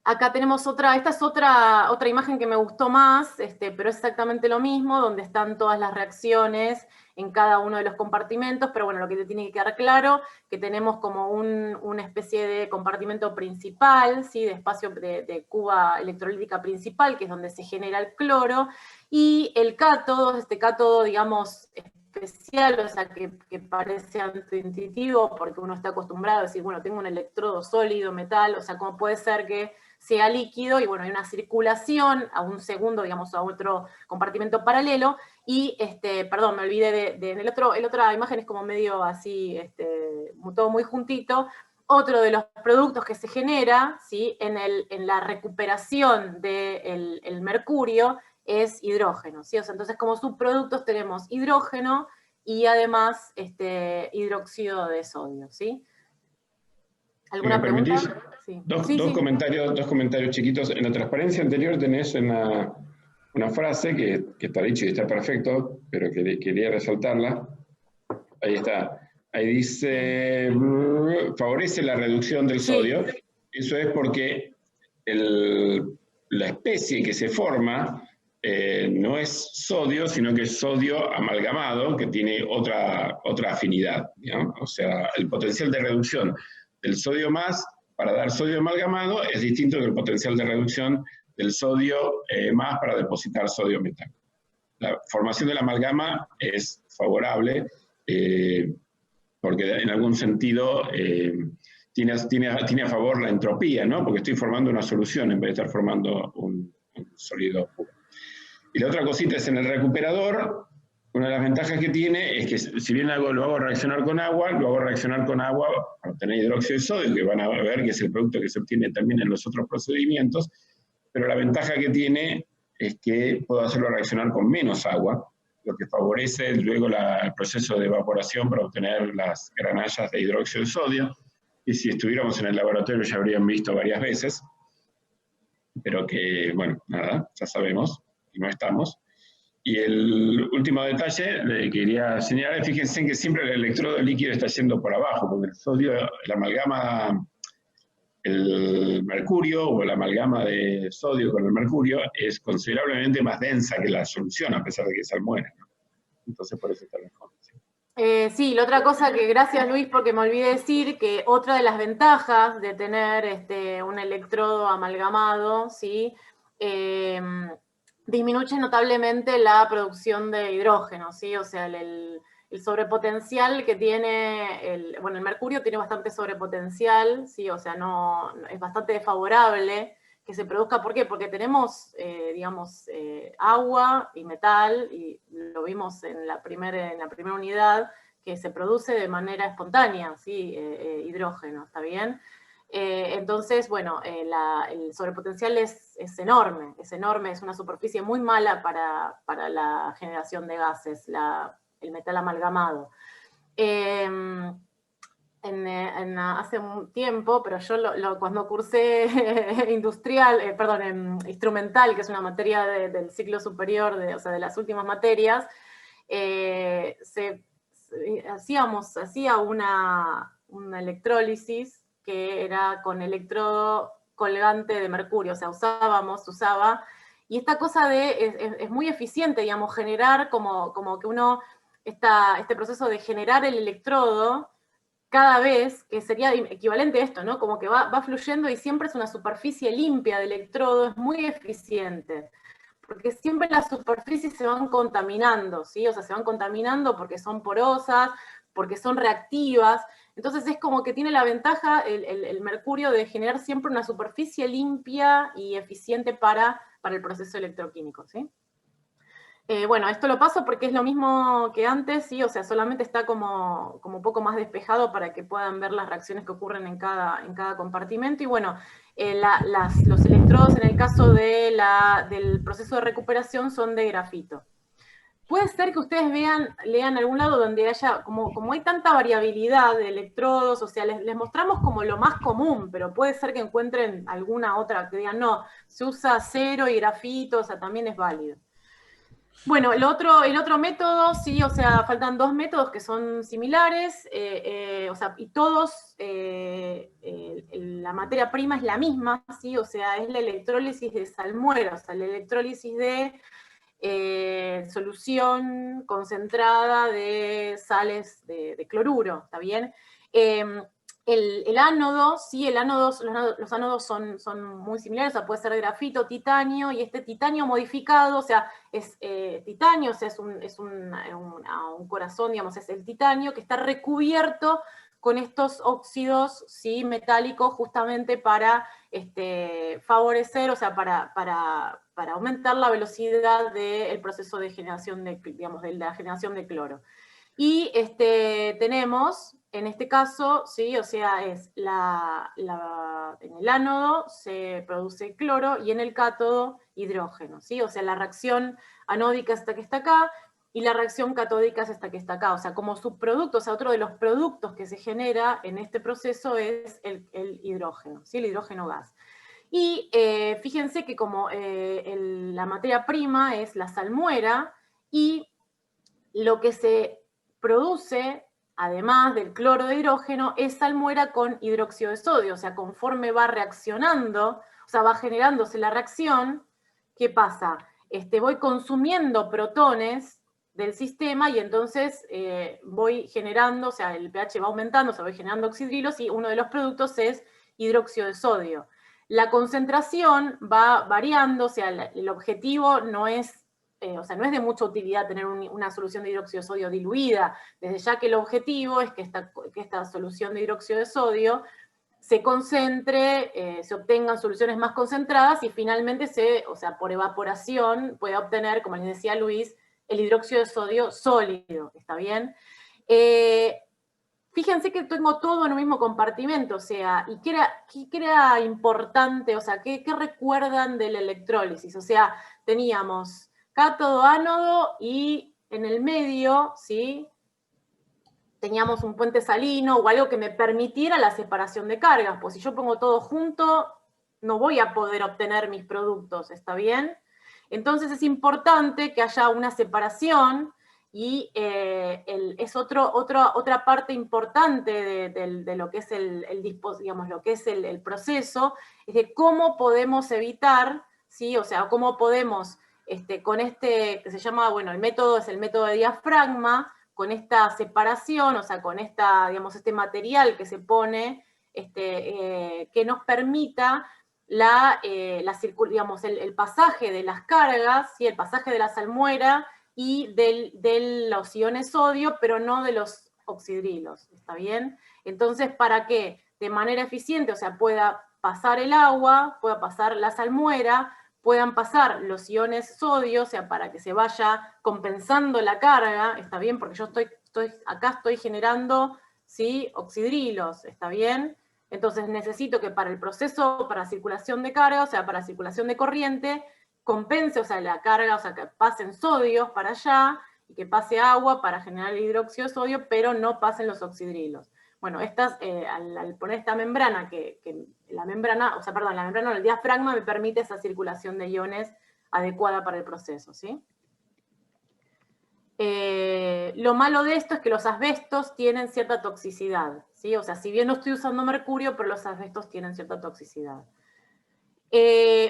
Acá tenemos esta es otra imagen que me gustó más, pero es exactamente lo mismo, donde están todas las reacciones en cada uno de los compartimentos, pero bueno, lo que te tiene que quedar claro, que tenemos como una especie de compartimento principal, ¿sí? De espacio de cuba electrolítica principal, que es donde se genera el cloro, y el cátodo, este cátodo, digamos, especial, o sea, que parece intuitivo, porque uno está acostumbrado a decir, bueno, tengo un electrodo sólido, metal, o sea, ¿cómo puede ser que sea líquido? Y bueno, hay una circulación a un segundo, digamos, a otro compartimento paralelo, y, perdón, me olvidé en el otra imagen es como medio así, todo muy juntito. Otro de los productos que se genera, ¿sí? en la recuperación del mercurio es hidrógeno, ¿sí? O sea, entonces como subproductos tenemos hidrógeno y además hidróxido de sodio, ¿sí? Si ¿Alguna me pregunta? permitís, Sí. dos Sí. comentarios chiquitos. En la transparencia anterior tenés una frase que está dicho y está perfecto, pero quería resaltarla. Ahí está. Ahí dice, favorece la reducción del sodio. Eso es porque la especie que se forma no es sodio, sino que es sodio amalgamado, que tiene otra afinidad, ¿no? O sea, el potencial de reducción del sodio más para dar sodio amalgamado es distinto que el potencial de reducción del sodio más para depositar sodio metálico. La formación de la amalgama es favorable porque en algún sentido tiene a favor la entropía, ¿no? Porque estoy formando una solución en vez de estar formando un sólido puro. Y la otra cosita es en el recuperador, una de las ventajas que tiene es que si bien lo hago reaccionar con agua, lo hago reaccionar con agua para obtener hidróxido de sodio, que van a ver que es el producto que se obtiene también en los otros procedimientos, pero la ventaja que tiene es que puedo hacerlo reaccionar con menos agua, lo que favorece luego el proceso de evaporación para obtener las granallas de hidróxido de sodio, y si estuviéramos en el laboratorio ya habrían visto varias veces, pero que, bueno, nada, ya sabemos, y no estamos. Y el último detalle que quería señalar, fíjense que siempre el electrodo líquido está yendo por abajo, porque el sodio, la amalgama, el mercurio o la amalgama de sodio con el mercurio es considerablemente más densa que la solución, a pesar de que es almuena, ¿no? Entonces por eso está mejor. Sí, la otra cosa que, gracias Luis, porque me olvidé decir que otra de las ventajas de tener un electrodo amalgamado, ¿sí? Disminuye notablemente la producción de hidrógeno, ¿sí? O sea, el sobrepotencial que tiene, el mercurio tiene bastante sobrepotencial, ¿sí? O sea, es bastante desfavorable que se produzca. ¿Por qué? Porque tenemos, agua y metal, y lo vimos en la primera unidad, que se produce de manera espontánea, ¿sí? Hidrógeno, ¿está bien? Entonces, bueno, el sobrepotencial es enorme, es una superficie muy mala para la generación de gases, el metal amalgamado. Hace un tiempo, pero yo cuando cursé instrumental, que es una materia del ciclo superior, o sea, de las últimas materias, hacía una electrólisis que era con electrodo colgante de mercurio, o sea, usaba, y esta cosa es muy eficiente, digamos, generar como que uno, este proceso de generar el electrodo, cada vez, que sería equivalente a esto, ¿no? Como que va fluyendo y siempre es una superficie limpia de electrodo, es muy eficiente, porque siempre las superficies se van contaminando, ¿sí? O sea, se van contaminando porque son porosas, porque son reactivas, entonces es como que tiene la ventaja el mercurio de generar siempre una superficie limpia y eficiente para el proceso electroquímico, ¿sí? Bueno, esto lo paso porque es lo mismo que antes, ¿sí? O sea, solamente está como un poco más despejado para que puedan ver las reacciones que ocurren en cada compartimento. Y bueno, los electrodos en el caso del proceso de recuperación son de grafito. Puede ser que ustedes lean algún lado donde haya, como hay tanta variabilidad de electrodos, o sea, les mostramos como lo más común, pero puede ser que encuentren alguna otra que digan, no, se usa acero y grafito, o sea, también es válido. Bueno, el otro método, sí, o sea, faltan dos métodos que son similares, o sea, y todos, la materia prima es la misma, sí, o sea, es la electrólisis de salmuera, o sea, la electrólisis de solución concentrada de sales de cloruro, ¿está bien? El ánodo, sí, los ánodos son muy similares, o sea, puede ser grafito, titanio, y este titanio modificado, o sea, es titanio, o sea, es un corazón, digamos, es el titanio que está recubierto con estos óxidos, ¿sí?, metálicos, justamente para favorecer, o sea, para aumentar la velocidad del proceso de generación digamos, de la generación de cloro. Y tenemos, en este caso, ¿sí? O sea, es en el ánodo se produce cloro y en el cátodo hidrógeno, ¿sí? O sea, la reacción anódica es esta que está acá y la reacción catódica es esta que está acá. O sea, como subproducto, o sea, otro de los productos que se genera en este proceso es el hidrógeno, ¿sí? El hidrógeno gas. Y fíjense que como la materia prima es la salmuera y lo que se produce, además del cloro de hidrógeno, es salmuera con hidróxido de sodio. O sea, conforme va reaccionando, o sea, va generándose la reacción, ¿qué pasa? Voy consumiendo protones del sistema y entonces voy generando, o sea, el pH va aumentando, o sea, voy generando oxidrilos y uno de los productos es hidróxido de sodio. La concentración va variando, o sea, el objetivo no es o sea, no es de mucha utilidad tener una solución de hidróxido de sodio diluida, desde ya que el objetivo es que esta solución de hidróxido de sodio se concentre, se obtengan soluciones más concentradas y finalmente o sea, por evaporación pueda obtener, como les decía Luis, el hidróxido de sodio sólido, ¿está bien? Fíjense que tengo todo en un mismo compartimento, o sea, ¿y qué era importante? O sea, ¿qué recuerdan de la electrólisis? O sea, teníamos cátodo, ánodo, y en el medio, ¿sí?, teníamos un puente salino o algo que me permitiera la separación de cargas, pues si yo pongo todo junto, no voy a poder obtener mis productos, ¿está bien? Entonces es importante que haya una separación y es otra parte importante de lo que es digamos, lo que es el proceso, es de cómo podemos evitar, ¿sí? O sea, cómo podemos, con que se llama, bueno, el método es el método de diafragma, con esta separación, o sea, con digamos, este material que se pone, que nos permita digamos, el pasaje de las cargas, ¿sí?, el pasaje de la salmuera y de los iones sodio, pero no de los oxidrilos, ¿está bien? Entonces, para que de manera eficiente, o sea, pueda pasar el agua, pueda pasar la salmuera, puedan pasar los iones sodio, o sea, para que se vaya compensando la carga, ¿está bien? Porque yo acá estoy generando, ¿sí?, oxidrilos, ¿está bien? Entonces necesito que para el proceso, para circulación de carga, o sea, para circulación de corriente, compense, o sea, la carga, o sea, que pasen sodios para allá y que pase agua para generar el hidróxido de sodio, pero no pasen los oxidrilos. Bueno, al poner esta membrana, la membrana del diafragma me permite esa circulación de iones adecuada para el proceso, ¿sí? Lo malo de esto es que los asbestos tienen cierta toxicidad, ¿sí? O sea, si bien no estoy usando mercurio, pero los asbestos tienen cierta toxicidad.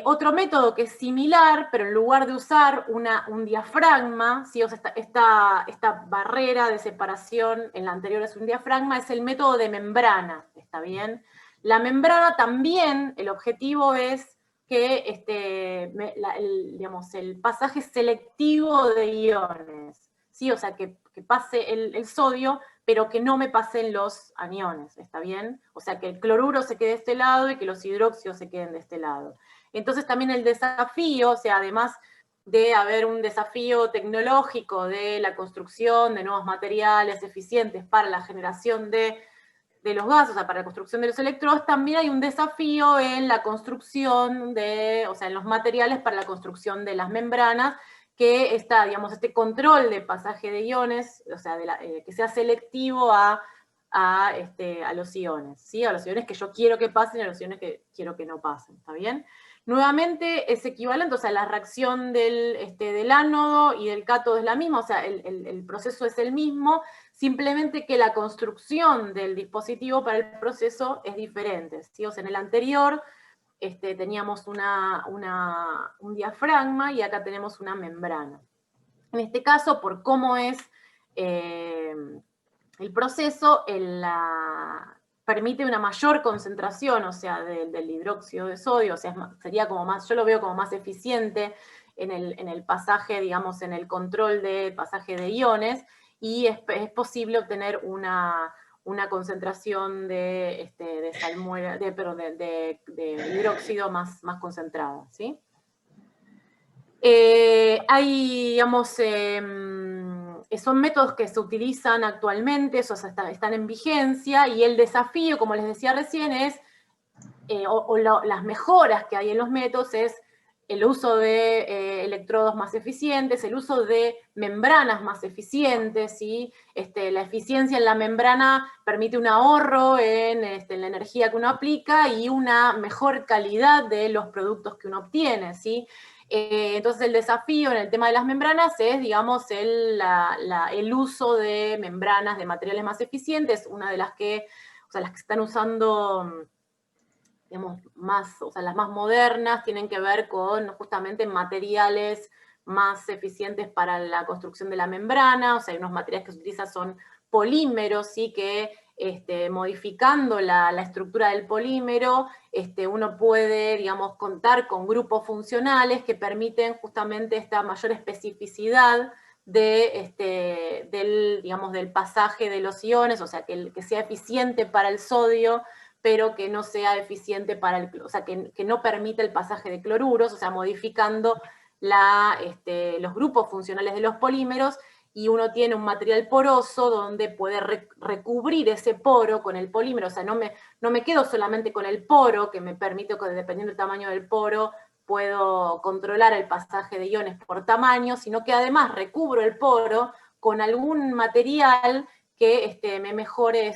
Otro método que es similar, pero en lugar de usar un diafragma, ¿sí? O sea, esta barrera de separación, en la anterior es un diafragma, es el método de membrana, ¿está bien? La membrana también, el objetivo es que digamos, el pasaje selectivo de iones, ¿sí? O sea, que pase el sodio, pero que no me pasen los aniones, ¿está bien? O sea, que el cloruro se quede de este lado y que los hidróxidos se queden de este lado. Entonces también el desafío, o sea, además de haber un desafío tecnológico de la construcción de nuevos materiales eficientes para la generación de los gases, o sea, para la construcción de los electrodos, también hay un desafío en la construcción o sea, en los materiales para la construcción de las membranas, que está, digamos, este control de pasaje de iones, o sea, que sea selectivo a los iones, ¿sí? A los iones que yo quiero que pasen y a los iones que quiero que no pasen, ¿está bien? Nuevamente es equivalente, o sea, la reacción del ánodo y del cátodo es la misma, o sea, el proceso es el mismo, simplemente que la construcción del dispositivo para el proceso es diferente, ¿sí? O sea, en el anterior teníamos un diafragma y acá tenemos una membrana. En este caso, por cómo es el proceso, permite una mayor concentración, o sea, del hidróxido de sodio, o sea, sería como más, yo lo veo como más eficiente en el pasaje, digamos, en el control del pasaje de iones, y es posible obtener una concentración de salmuera, de hidróxido más concentrada, ¿sí? Hay, digamos, son métodos que se utilizan actualmente, esos están en vigencia, y el desafío, como les decía recién, es, las mejoras que hay en los métodos es el uso de electrodos más eficientes, el uso de membranas más eficientes, ¿sí? La eficiencia en la membrana permite un ahorro en la energía que uno aplica y una mejor calidad de los productos que uno obtiene, ¿sí? Entonces el desafío en el tema de las membranas es, digamos, el uso de membranas, de materiales más eficientes, una de las que, o sea, las que se están usando, digamos, más, o sea, las más modernas tienen que ver con justamente materiales más eficientes para la construcción de la membrana, o sea, hay unos materiales que se utilizan son polímeros, ¿sí? Que modificando la estructura del polímero, uno puede, digamos, contar con grupos funcionales que permiten justamente esta mayor especificidad digamos, del pasaje de los iones, o sea, que sea eficiente para el sodio, pero que no sea eficiente para o sea, que no permite el pasaje de cloruros, o sea, modificando los grupos funcionales de los polímeros, y uno tiene un material poroso donde puede recubrir ese poro con el polímero, o sea, no me quedo solamente con el poro, que me permite, dependiendo del tamaño del poro, puedo controlar el pasaje de iones por tamaño, sino que además recubro el poro con algún material que me mejore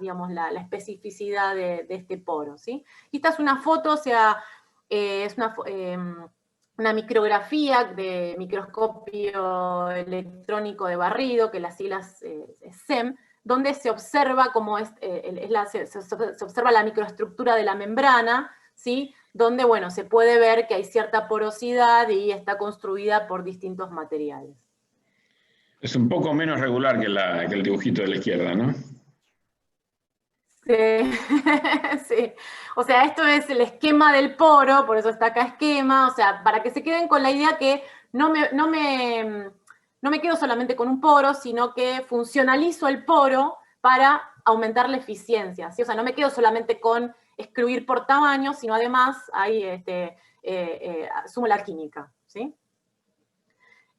digamos, la especificidad de este poro, ¿sí? Y esta es una foto, o sea, es una micrografía de microscopio electrónico de barrido, que las siglas es SEM, donde se observa cómo se observa la microestructura de la membrana, ¿sí? Donde, bueno, se puede ver que hay cierta porosidad y está construida por distintos materiales. Es un poco menos regular que el dibujito de la izquierda, ¿no? Sí. Sí. O sea, esto es el esquema del poro, por eso está acá esquema, o sea, para que se queden con la idea que no me quedo solamente con un poro, sino que funcionalizo el poro para aumentar la eficiencia, ¿sí? O sea, no me quedo solamente con excluir por tamaño, sino además ahí sumo la química, ¿sí?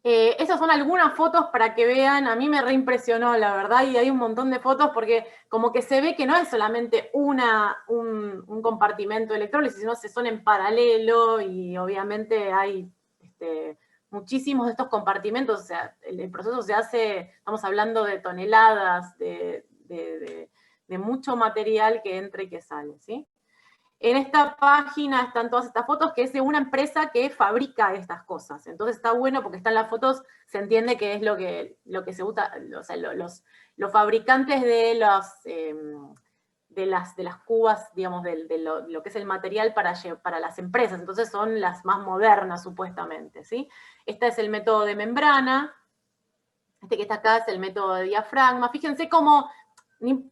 Esas son algunas fotos para que vean, a mí me reimpresionó, la verdad, y hay un montón de fotos porque como que se ve que no es solamente un compartimento de electrólisis, sino que son en paralelo, y obviamente hay muchísimos de estos compartimentos, o sea, el proceso se hace, estamos hablando de toneladas de mucho material que entra y que sale, ¿sí? En esta página están todas estas fotos, que es de una empresa que fabrica estas cosas. Entonces está bueno porque están las fotos, se entiende que es lo que se usa, o sea, los fabricantes de las cubas, digamos, lo que es el material para las empresas. Entonces son las más modernas, supuestamente, ¿sí? Este es el método de membrana. Este que está acá es el método de diafragma. Fíjense cómo,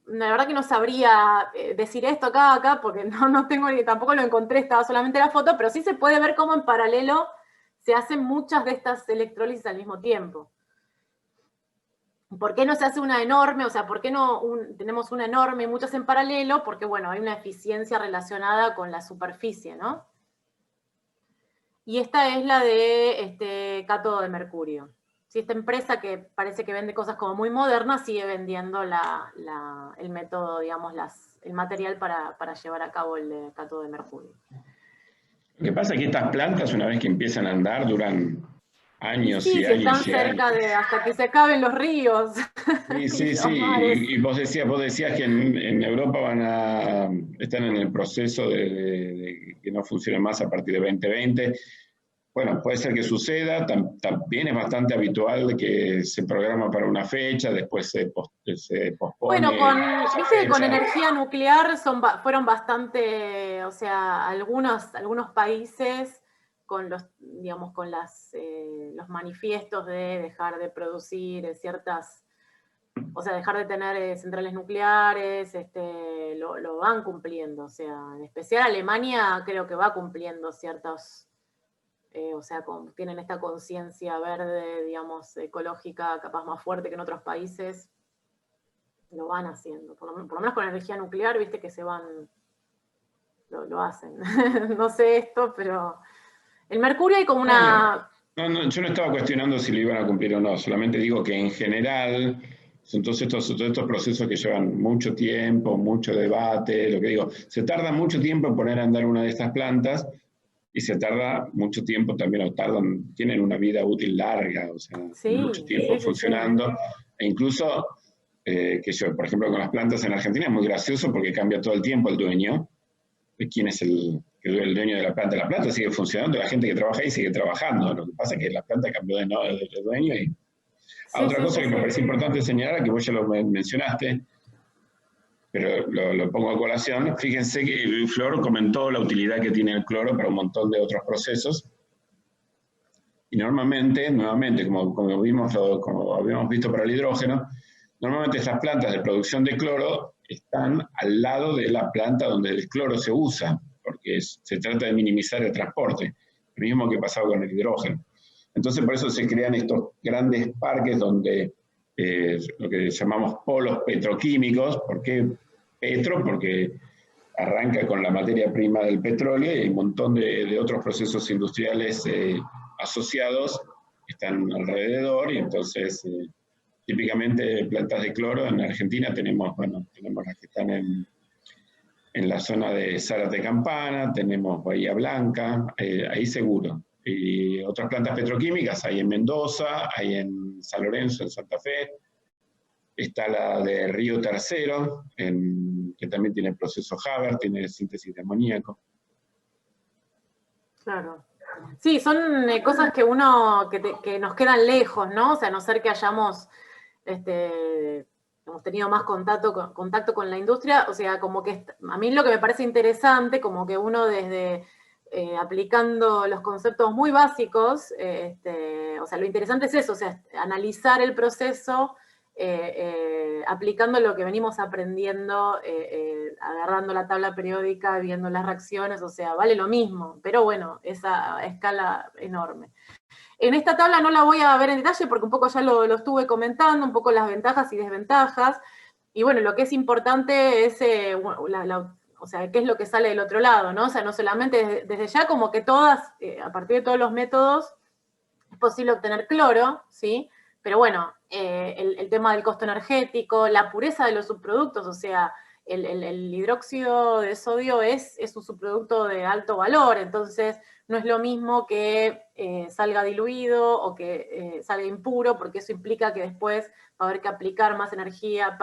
la verdad que no sabría decir esto acá, porque no tengo, tampoco lo encontré, estaba solamente la foto, pero sí se puede ver cómo en paralelo se hacen muchas de estas electrólisis al mismo tiempo. ¿Por qué no se hace una enorme? O sea, ¿por qué no tenemos una enorme y muchas en paralelo? Porque, bueno, hay una eficiencia relacionada con la superficie, ¿no? Y esta es la de cátodo de mercurio. Si esta empresa que parece que vende cosas como muy modernas sigue vendiendo el método, digamos, el material para llevar a cabo el cátodo de mercurio. Lo que pasa es que estas plantas, una vez que empiezan a andar, duran años y años. Están cerca de hasta que se acaben los ríos. Sí. Y vos decías que en Europa están en el proceso de que no funcione más a partir de 2020. Bueno, puede ser que suceda, también es bastante habitual que se programa para una fecha, después se pospone. Bueno, viste que con energía nuclear fueron bastante, o sea, algunos países digamos, con los manifiestos de dejar de producir ciertas, o sea, dejar de tener centrales nucleares, lo van cumpliendo. O sea, en especial Alemania creo que va cumpliendo ciertos, o sea, tienen esta conciencia verde, digamos, ecológica, capaz más fuerte que en otros países. Lo van haciendo, por lo menos con energía nuclear, viste que se van, lo hacen. No sé esto, pero el mercurio hay como una... No, yo no estaba cuestionando si lo iban a cumplir o no, solamente digo que en general son todos estos procesos que llevan mucho tiempo, mucho debate, lo que digo, se tarda mucho tiempo en poner a andar una de estas plantas y se tarda mucho tiempo también, tienen una vida útil larga, o sea, Sí, mucho tiempo sí, funcionando, sí. E incluso, por ejemplo, con las plantas en Argentina es muy gracioso porque cambia todo el tiempo el dueño, de quién es el dueño de la planta. La planta sigue funcionando, la gente que trabaja ahí sigue trabajando, lo que pasa es que la planta cambió de dueño. Y otra cosa que me parece importante señalar, que vos ya lo mencionaste, pero lo pongo a colación. Fíjense que Flor comentó la utilidad que tiene el cloro para un montón de otros procesos. Y normalmente, nuevamente, como habíamos visto para el hidrógeno, normalmente estas plantas de producción de cloro están al lado de la planta donde el cloro se usa, porque se trata de minimizar el transporte, lo mismo que pasaba con el hidrógeno. Entonces, por eso se crean estos grandes parques donde lo que llamamos polos petroquímicos. ¿Por qué petro? Porque arranca con la materia prima del petróleo y hay un montón de otros procesos industriales asociados que están alrededor, y entonces típicamente plantas de cloro en Argentina tenemos las que están en la zona de Zárate Campana, tenemos Bahía Blanca, ahí seguro. Y otras plantas petroquímicas hay en Mendoza, hay en San Lorenzo, en Santa Fe. Está la de Río Tercero, que también tiene el proceso Haber, tiene síntesis de amoníaco. Claro. Sí, son cosas que que nos quedan lejos, ¿no? O sea, a no ser que hayamos hemos tenido más contacto con la industria. O sea, como que a mí lo que me parece interesante, como que uno desde aplicando los conceptos muy básicos, o sea, lo interesante es eso, o sea, analizar el proceso aplicando lo que venimos aprendiendo, agarrando la tabla periódica, viendo las reacciones, o sea, vale lo mismo, pero bueno, esa escala enorme. En esta tabla no la voy a ver en detalle porque un poco ya lo estuve comentando, un poco las ventajas y desventajas, y bueno, lo que es importante es, o sea, qué es lo que sale del otro lado, ¿no? O sea, no solamente desde ya como que a partir de todos los métodos, es posible obtener cloro, ¿sí? Pero bueno, el tema del costo energético, la pureza de los subproductos, o sea, el hidróxido de sodio es un subproducto de alto valor, entonces no es lo mismo que salga diluido o que salga impuro, porque eso implica que después va a haber que aplicar más energía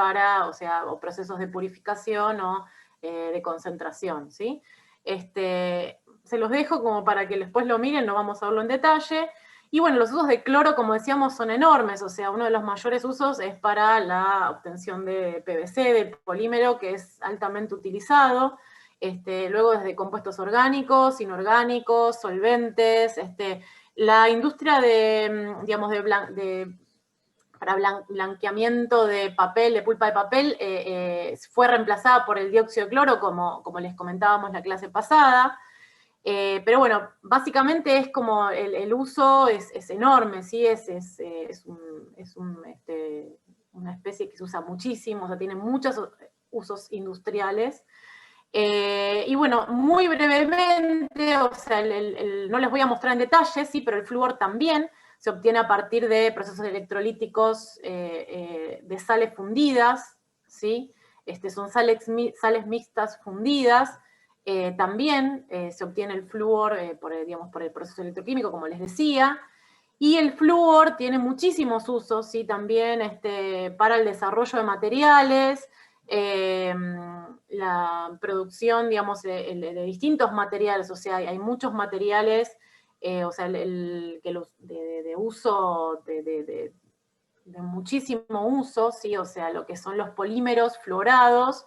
o procesos de purificación o de concentración, ¿sí? Se los dejo como para que después lo miren, no vamos a verlo en detalle. Y bueno, los usos de cloro, como decíamos, son enormes, o sea, uno de los mayores usos es para la obtención de PVC, de polímero, que es altamente utilizado. Luego desde compuestos orgánicos, inorgánicos, solventes. La industria para blanqueamiento de papel, de pulpa de papel, fue reemplazada por el dióxido de cloro, como les comentábamos la clase pasada. Pero bueno, básicamente es como el uso es enorme, ¿sí? Es una especie que se usa muchísimo, o sea, tiene muchos usos industriales. Y bueno, muy brevemente, o sea, no les voy a mostrar en detalle, sí, pero el flúor también se obtiene a partir de procesos electrolíticos de sales fundidas, ¿sí? Son sales mixtas fundidas. También se obtiene el flúor por el proceso electroquímico, como les decía. Y el flúor tiene muchísimos usos, ¿sí? También para el desarrollo de materiales, la producción, digamos, de distintos materiales, o sea, hay muchos materiales, o sea, de uso, de muchísimo uso, ¿sí? O sea, lo que son los polímeros fluorados,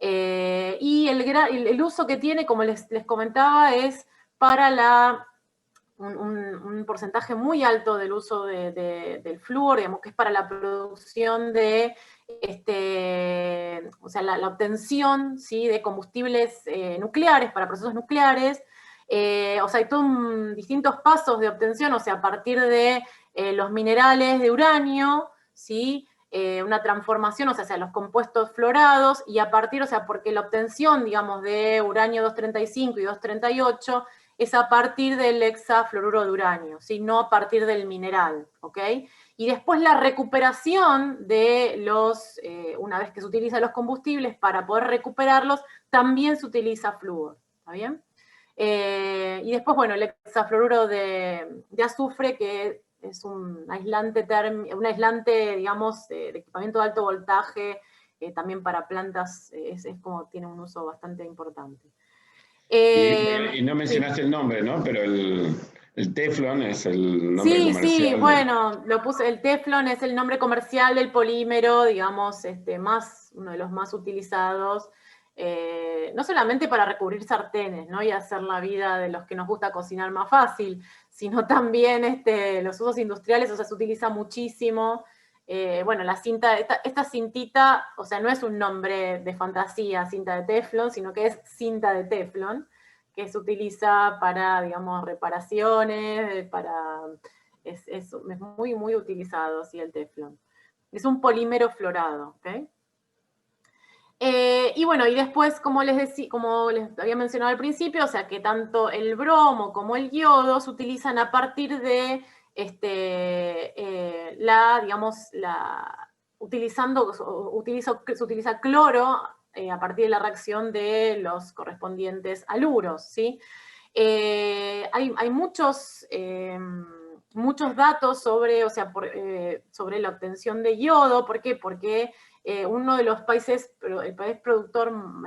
y el uso que tiene, como les comentaba, es para un porcentaje muy alto del uso del flúor, digamos, que es para la producción de, o sea, la obtención, ¿sí?, de combustibles nucleares, para procesos nucleares. O sea, hay distintos pasos de obtención, o sea, a partir de los minerales de uranio, ¿sí?, una transformación, o sea, los compuestos fluorados, y a partir, o sea, porque la obtención, digamos, de uranio 235 y 238 es a partir del hexafluoruro de uranio, ¿sí?, no a partir del mineral, ¿ok? Y después la recuperación de una vez que se utilizan los combustibles para poder recuperarlos, también se utiliza flúor, ¿está bien? Y después, bueno, el hexafluoruro de azufre, que es un aislante, digamos, de equipamiento de alto voltaje, también para plantas, es como tiene un uso bastante importante. Y no mencionaste el nombre, ¿no? Pero el Teflon es el nombre comercial. Sí, bueno, lo puse, el Teflon es el nombre comercial del polímero, digamos, uno de los más utilizados, no solamente para recubrir sartenes, ¿no?, y hacer la vida de los que nos gusta cocinar más fácil, sino también los usos industriales, o sea, se utiliza muchísimo. Bueno, la cinta, esta cintita, o sea, no es un nombre de fantasía, cinta de Teflon, sino que es cinta de Teflon, que se utiliza para, digamos, reparaciones, es muy, muy utilizado, sí, el Teflon. Es un polímero fluorado, ¿ok? Y bueno, y después, como les había mencionado al principio, o sea, que tanto el bromo como el yodo se utilizan a partir de se utiliza cloro a partir de la reacción de los correspondientes haluros, ¿sí? Hay muchos datos sobre, sobre la obtención de yodo. ¿Por qué? Porque uno de los países, el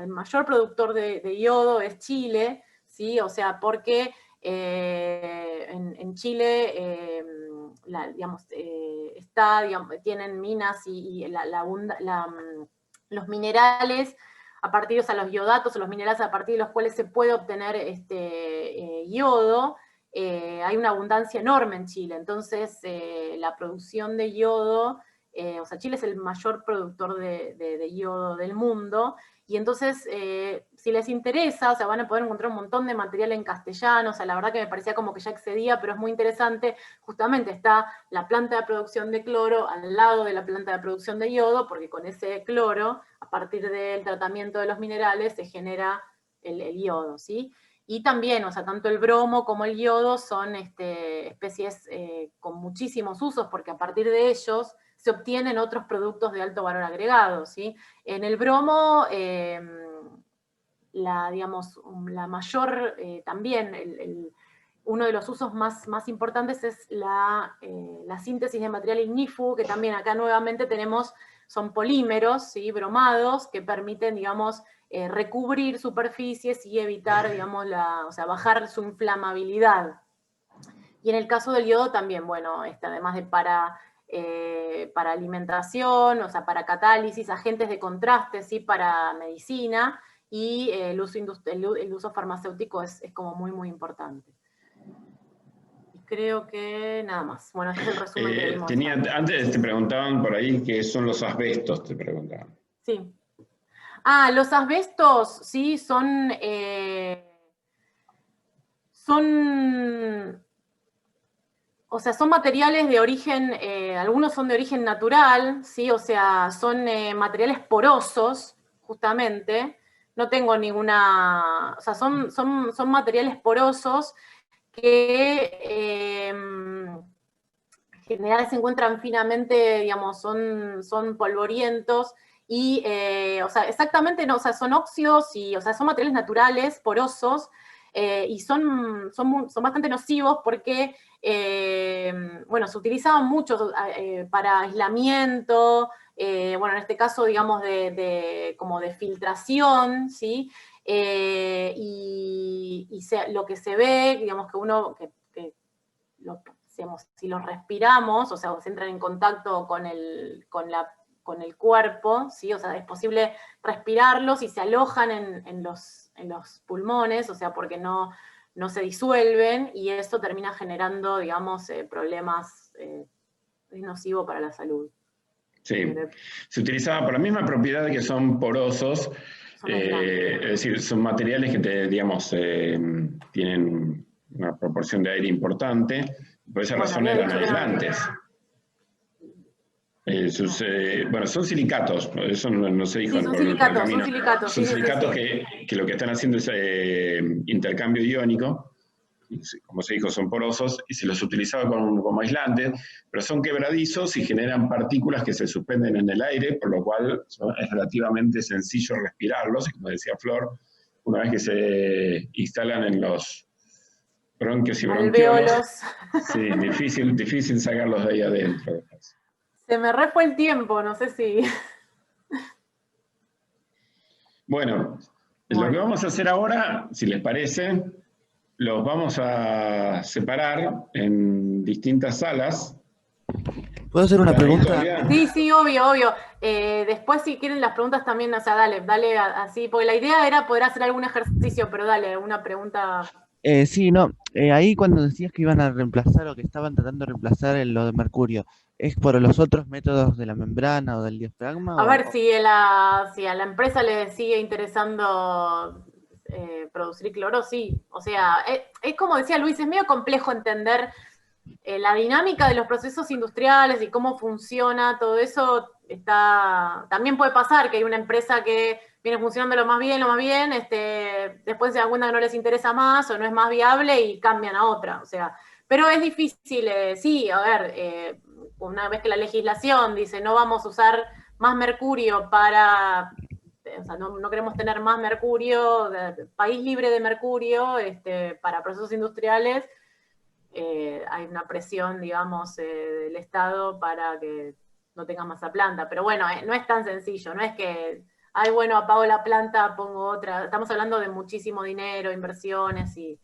mayor productor de yodo es Chile, ¿sí? O sea, porque en Chile, tienen minas y los minerales a partir, o sea, los yodatos o los minerales a partir de los cuales se puede obtener yodo. Hay una abundancia enorme en Chile, entonces la producción de yodo, o sea, Chile es el mayor productor de yodo del mundo, y entonces, si les interesa, o sea, van a poder encontrar un montón de material en castellano, o sea, la verdad que me parecía como que ya excedía, pero es muy interesante. Justamente está la planta de producción de cloro al lado de la planta de producción de yodo, porque con ese cloro, a partir del tratamiento de los minerales, se genera el yodo, ¿sí? Y también, o sea, tanto el bromo como el yodo son especies con muchísimos usos, porque a partir de ellos se obtienen otros productos de alto valor agregado, ¿sí? En el bromo, la mayor, también, uno de los usos más importantes es la síntesis de material ignífugo, que también acá nuevamente son polímeros, ¿sí?, bromados, que permiten, digamos, recubrir superficies y evitar, digamos, o sea, bajar su inflamabilidad. Y en el caso del yodo también, bueno, además de para alimentación, o sea, para catálisis, agentes de contraste, ¿sí?, para medicina, y el uso farmacéutico es como muy, muy importante. Y creo que nada más. Bueno, este es el resumen que vimos. Antes te preguntaban por ahí qué son los asbestos, te preguntaban. Sí. Los asbestos, sí, son o sea, son materiales de origen, algunos son de origen natural, ¿sí? O sea, son materiales porosos, justamente. No tengo ninguna, o sea, son materiales porosos que en general se encuentran finamente, digamos, son polvorientos, y, o sea, exactamente no, o sea, son óxidos, y, o sea, son materiales naturales, porosos, y son bastante nocivos porque, bueno, se utilizaban mucho para aislamiento, bueno, en este caso, digamos, como de filtración, ¿sí? Lo que se ve, digamos, digamos, si los respiramos, o sea, se entran en contacto con el cuerpo, ¿sí? O sea, es posible respirarlos y se alojan en los pulmones, o sea, porque no no se disuelven y eso termina generando, digamos, problemas, es nocivo para la salud. Sí, se utilizaba por la misma propiedad que son porosos, Son aislantes. es decir, son materiales que, digamos, tienen una proporción de aire importante, por esa Bueno, razón había eran dicho que eran... aislantes. Bueno, son silicatos, eso no se dijo Sí, son por el silicatos, camino. son silicatos, Son sí, sí, sí, silicatos sí. que lo que están haciendo es intercambio iónico, y como se dijo, son porosos, y se los utilizaba como aislantes, pero son quebradizos y generan partículas que se suspenden en el aire, por lo cual es relativamente sencillo respirarlos, y como decía Flor, una vez que se instalan en los bronquios y bronquiolos, Alvéolos. sí, difícil sacarlos de ahí adentro. Se me re fue el tiempo, no sé si... Bueno, lo que vamos a hacer ahora, si les parece, los vamos a separar en distintas salas. ¿Puedo hacer una ¿Están ahí pregunta? todavía? Sí, sí, obvio, obvio. Después si quieren las preguntas también, o sea, dale así, porque la idea era poder hacer algún ejercicio, pero dale, una pregunta. Sí, no, ahí cuando decías que iban a reemplazar o que estaban tratando de reemplazar lo de mercurio, ¿es por los otros métodos de la membrana o del diafragma? A ver si a la empresa le sigue interesando producir cloro, sí. O sea, es como decía Luis, es medio complejo entender la dinámica de los procesos industriales y cómo funciona todo eso. También puede pasar que hay una empresa que viene funcionando lo más bien, después se dan cuenta que no les interesa más o no es más viable y cambian a otra. O sea, pero es difícil, sí, a ver, una vez que la legislación dice no vamos a usar más mercurio o sea, no queremos tener más mercurio, país libre de mercurio, para procesos industriales, hay una presión, digamos, del Estado para que no tengas más la planta. Pero bueno, no es tan sencillo, no es que, ay, bueno, apago la planta, pongo otra. Estamos hablando de muchísimo dinero, inversiones y...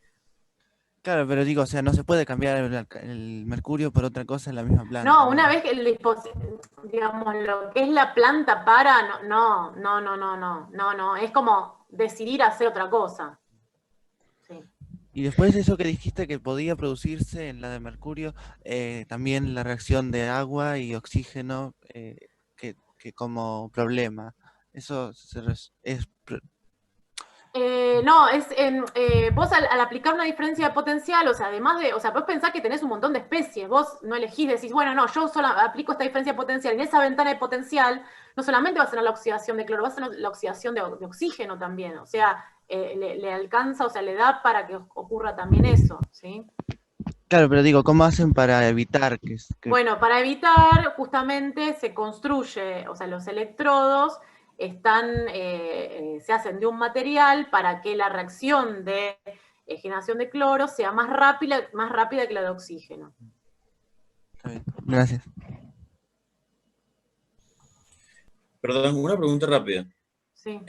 Claro, pero digo, o sea, no se puede cambiar el mercurio por otra cosa en la misma planta, No, una ¿no? vez que digamos, lo que es la planta no, es como decidir hacer otra cosa. Sí. Y después eso que dijiste que podía producirse en la de mercurio, también la reacción de agua y oxígeno que como problema. Eso No, vos al aplicar una diferencia de potencial, o sea, además de, o sea, vos pensás que tenés un montón de especies, vos no elegís, decís, bueno, no, yo solo aplico esta diferencia de potencial, en esa ventana de potencial no solamente vas a tener la oxidación de cloro, vas a tener la oxidación de oxígeno también, o sea, le alcanza, o sea, le da para que ocurra también eso, ¿sí? Claro, pero digo, ¿cómo hacen para evitar que... Bueno, para evitar, justamente se construye, o sea, los electrodos se hacen de un material para que la reacción de generación de cloro sea más rápida que la de oxígeno. Está bien, gracias. Perdón, una pregunta rápida. Sí.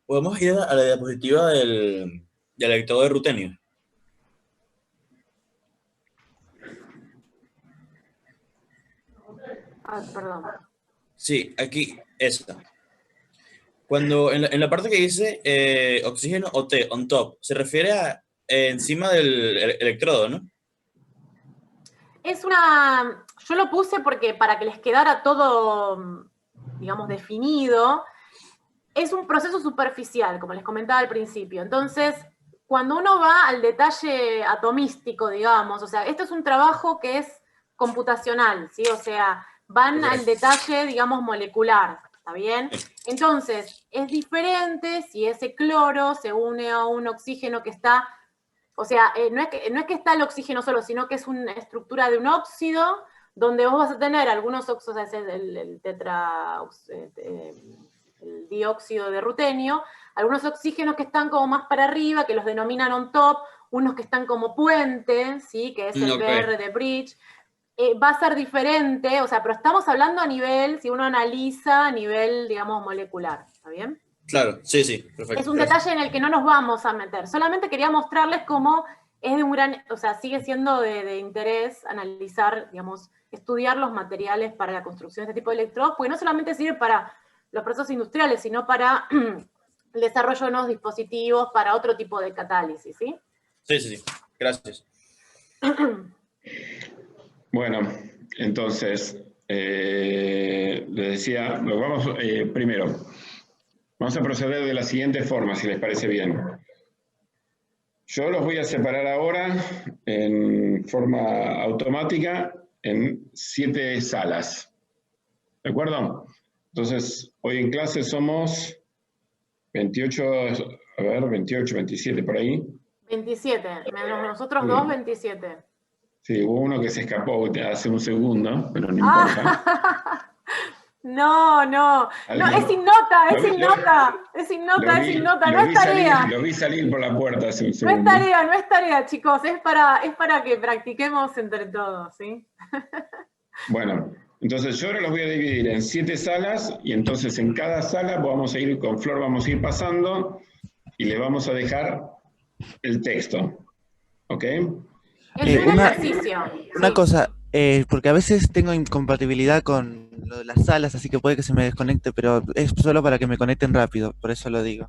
¿Podemos ir a la diapositiva del electrodo de rutenio? Ah, perdón. Sí, aquí, esta. Cuando en la parte que dice oxígeno OT, on top, se refiere a encima del electrodo, ¿no? Yo lo puse porque para que les quedara todo, digamos, definido, es un proceso superficial, como les comentaba al principio. Entonces, cuando uno va al detalle atomístico, digamos, o sea, esto es un trabajo que es computacional, ¿sí? O sea, van al detalle, digamos, molecular, ¿está bien? Entonces, es diferente si ese cloro se une a un oxígeno que está, o sea, no es que está el oxígeno solo, sino que es una estructura de un óxido donde vos vas a tener algunos óxidos, el dióxido de rutenio, algunos oxígenos que están como más para arriba, que los denominan on top, unos que están como puente, ¿sí? Que es el Okay. BR de bridge. Va a ser diferente, o sea, pero estamos hablando a nivel, si uno analiza a nivel, digamos, molecular, ¿está bien? Claro, sí, sí, perfecto. Es un Gracias. detalle en el que no nos vamos a meter, solamente quería mostrarles cómo es de un gran, o sea, sigue siendo de interés analizar, digamos, estudiar los materiales para la construcción de este tipo de electrodos, porque no solamente sirve para los procesos industriales, sino para el desarrollo de nuevos dispositivos, para otro tipo de catálisis, ¿sí? Sí, sí, sí. Gracias. Bueno, entonces, les decía, primero, vamos a proceder de la siguiente forma, si les parece bien. Yo los voy a separar ahora en forma automática en 7 salas. ¿De acuerdo? Entonces, hoy en clase somos 28, 27 por ahí. 27, menos nosotros dos, 27. Sí, hubo uno que se escapó hace un segundo, pero no importa. No, es sin nota, es sin nota, no es tarea. Lo vi salir por la puerta hace un No segundo. no es tarea, chicos, es para que practiquemos entre todos, ¿sí? Bueno, entonces yo ahora los voy a dividir en 7 salas y entonces en cada sala con Flor vamos a ir pasando y le vamos a dejar el texto. ¿Ok? El primer ejercicio. Una sí. cosa, porque a veces tengo incompatibilidad con lo de las salas, así que puede que se me desconecte, pero es solo para que me conecten rápido, por eso lo digo.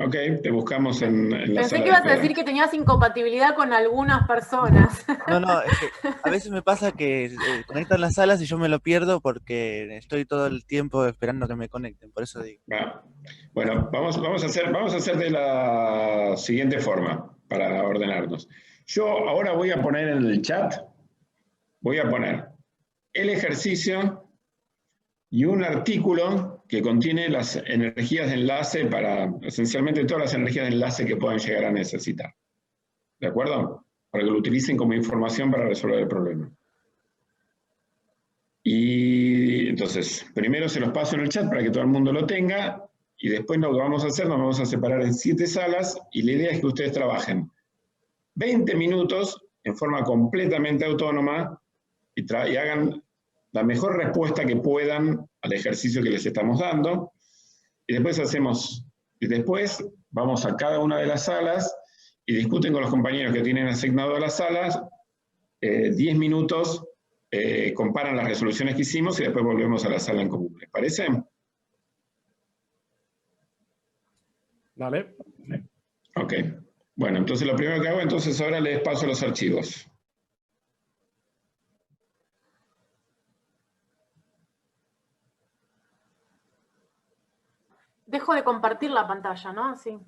Ok, te buscamos en la Pensé sala que de ibas a espera. decir que tenías incompatibilidad con algunas personas. No, es que a veces me pasa que conectan las salas y yo me lo pierdo porque estoy todo el tiempo esperando que me conecten, por eso digo. Bueno, vamos a hacer de la siguiente forma para ordenarnos. Yo ahora voy a poner en el chat, voy a poner el ejercicio y un artículo que contiene las energías de enlace esencialmente todas las energías de enlace que puedan llegar a necesitar. ¿De acuerdo? Para que lo utilicen como información para resolver el problema. Y entonces, primero se los paso en el chat para que todo el mundo lo tenga, y después lo que vamos a hacer, nos vamos a separar en 7 salas, y la idea es que ustedes trabajen 20 minutos en forma completamente autónoma y hagan la mejor respuesta que puedan al ejercicio que les estamos dando, y después vamos a cada una de las salas y discuten con los compañeros que tienen asignado a las salas 10 minutos, comparan las resoluciones que hicimos y después volvemos a la sala en común. ¿Les parece? Vale. Ok. Bueno, entonces lo primero que hago, entonces ahora les paso los archivos. Dejo de compartir la pantalla, ¿no? Sí.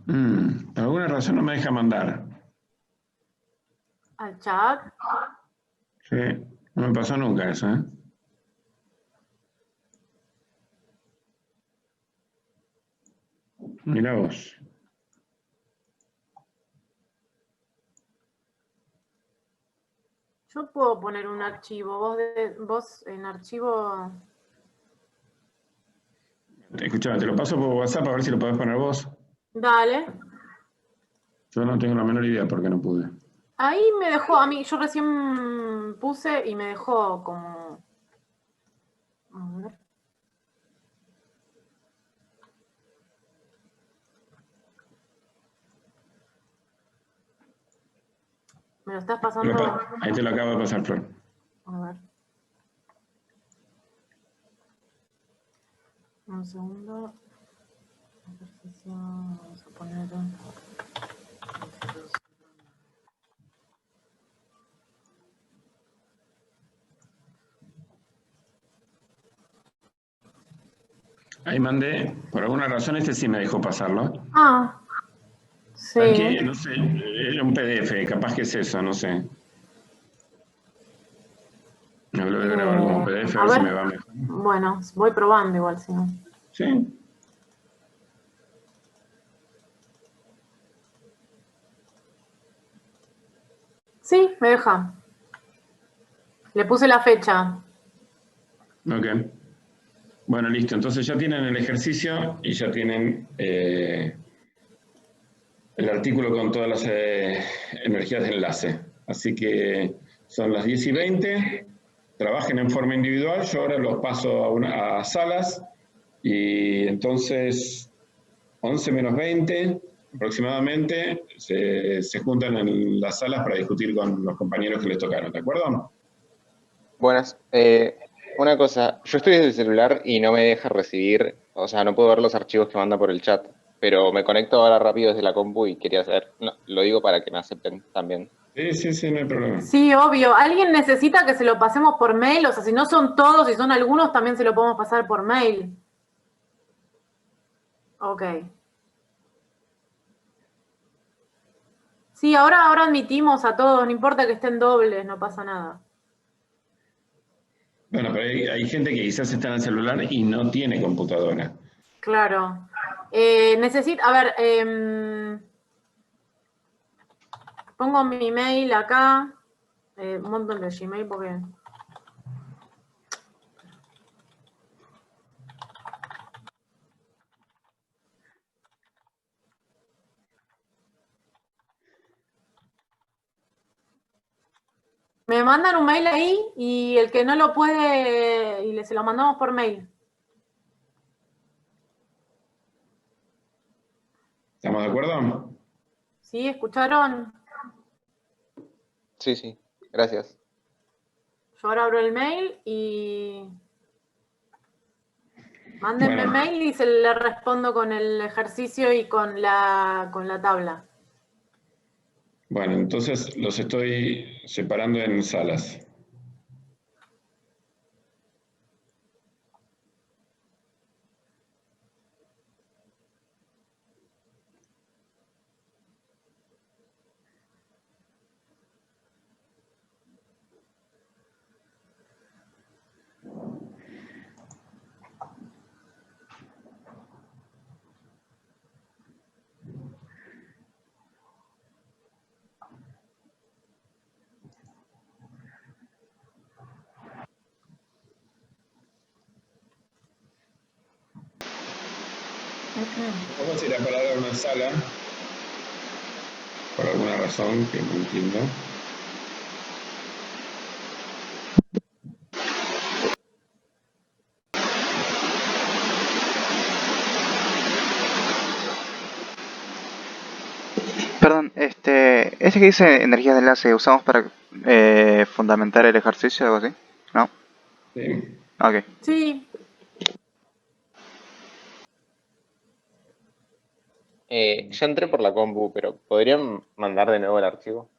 Por alguna razón no me deja mandar. Al chat. Sí, no me pasó nunca eso, ¿eh? Mirá vos. Yo puedo poner un archivo. Vos en archivo... Escuchame, te lo paso por WhatsApp a ver si lo podés poner vos. Dale. Yo no tengo la menor idea porque no pude. Ahí me dejó, a mí, yo recién puse y me dejó como... A ver. ¿Me lo estás pasando? Ahí te lo acabo de pasar, Flor. A ver. Un segundo. Ejercicio, vamos a poner... Ahí mandé, por alguna razón este sí me dejó pasarlo. Ah, sí. Aquí, no sé, era un PDF, capaz que es eso, no sé. No lo voy a grabar como PDF, a ver si me va mejor. Bueno, voy probando igual, si no. Sí. Sí, me deja. Le puse la fecha. Ok. Bueno, listo. Entonces ya tienen el ejercicio y ya tienen el artículo con todas las energías de enlace. Así que son las 10:20. trabajen en forma individual, yo ahora los paso a salas, y entonces 11 menos 20 aproximadamente se juntan en las salas para discutir con los compañeros que les tocaron, ¿de acuerdo? Buenas. Una cosa, yo estoy desde el celular y no me deja recibir, o sea, no puedo ver los archivos que manda por el chat, pero me conecto ahora rápido desde la compu y quería saber, no, lo digo para que me acepten también. Sí, no hay problema. Sí, obvio. ¿Alguien necesita que se lo pasemos por mail? O sea, si no son todos, si son algunos, también se lo podemos pasar por mail. Ok. Sí, ahora admitimos a todos, no importa que estén dobles, no pasa nada. Bueno, pero hay gente que quizás está en el celular y no tiene computadora. Claro. A ver, pongo mi mail acá. Un montón de Gmail porque... Me mandan un mail ahí y el que no lo puede, se lo mandamos por mail. ¿Estamos de acuerdo? ¿Sí? ¿Escucharon? Sí, gracias. Yo ahora abro el mail y... Mándenme Bueno. mail y se le respondo con el ejercicio y con la tabla. Bueno, entonces los estoy separando en salas. Vamos a ir a parar a una sala, por alguna razón que no entiendo. Perdón, este que dice energías de enlace, ¿usamos para fundamentar el ejercicio o algo así? ¿No? Sí. Ok. Sí. Ya entré por la compu, pero ¿podrían mandar de nuevo el archivo?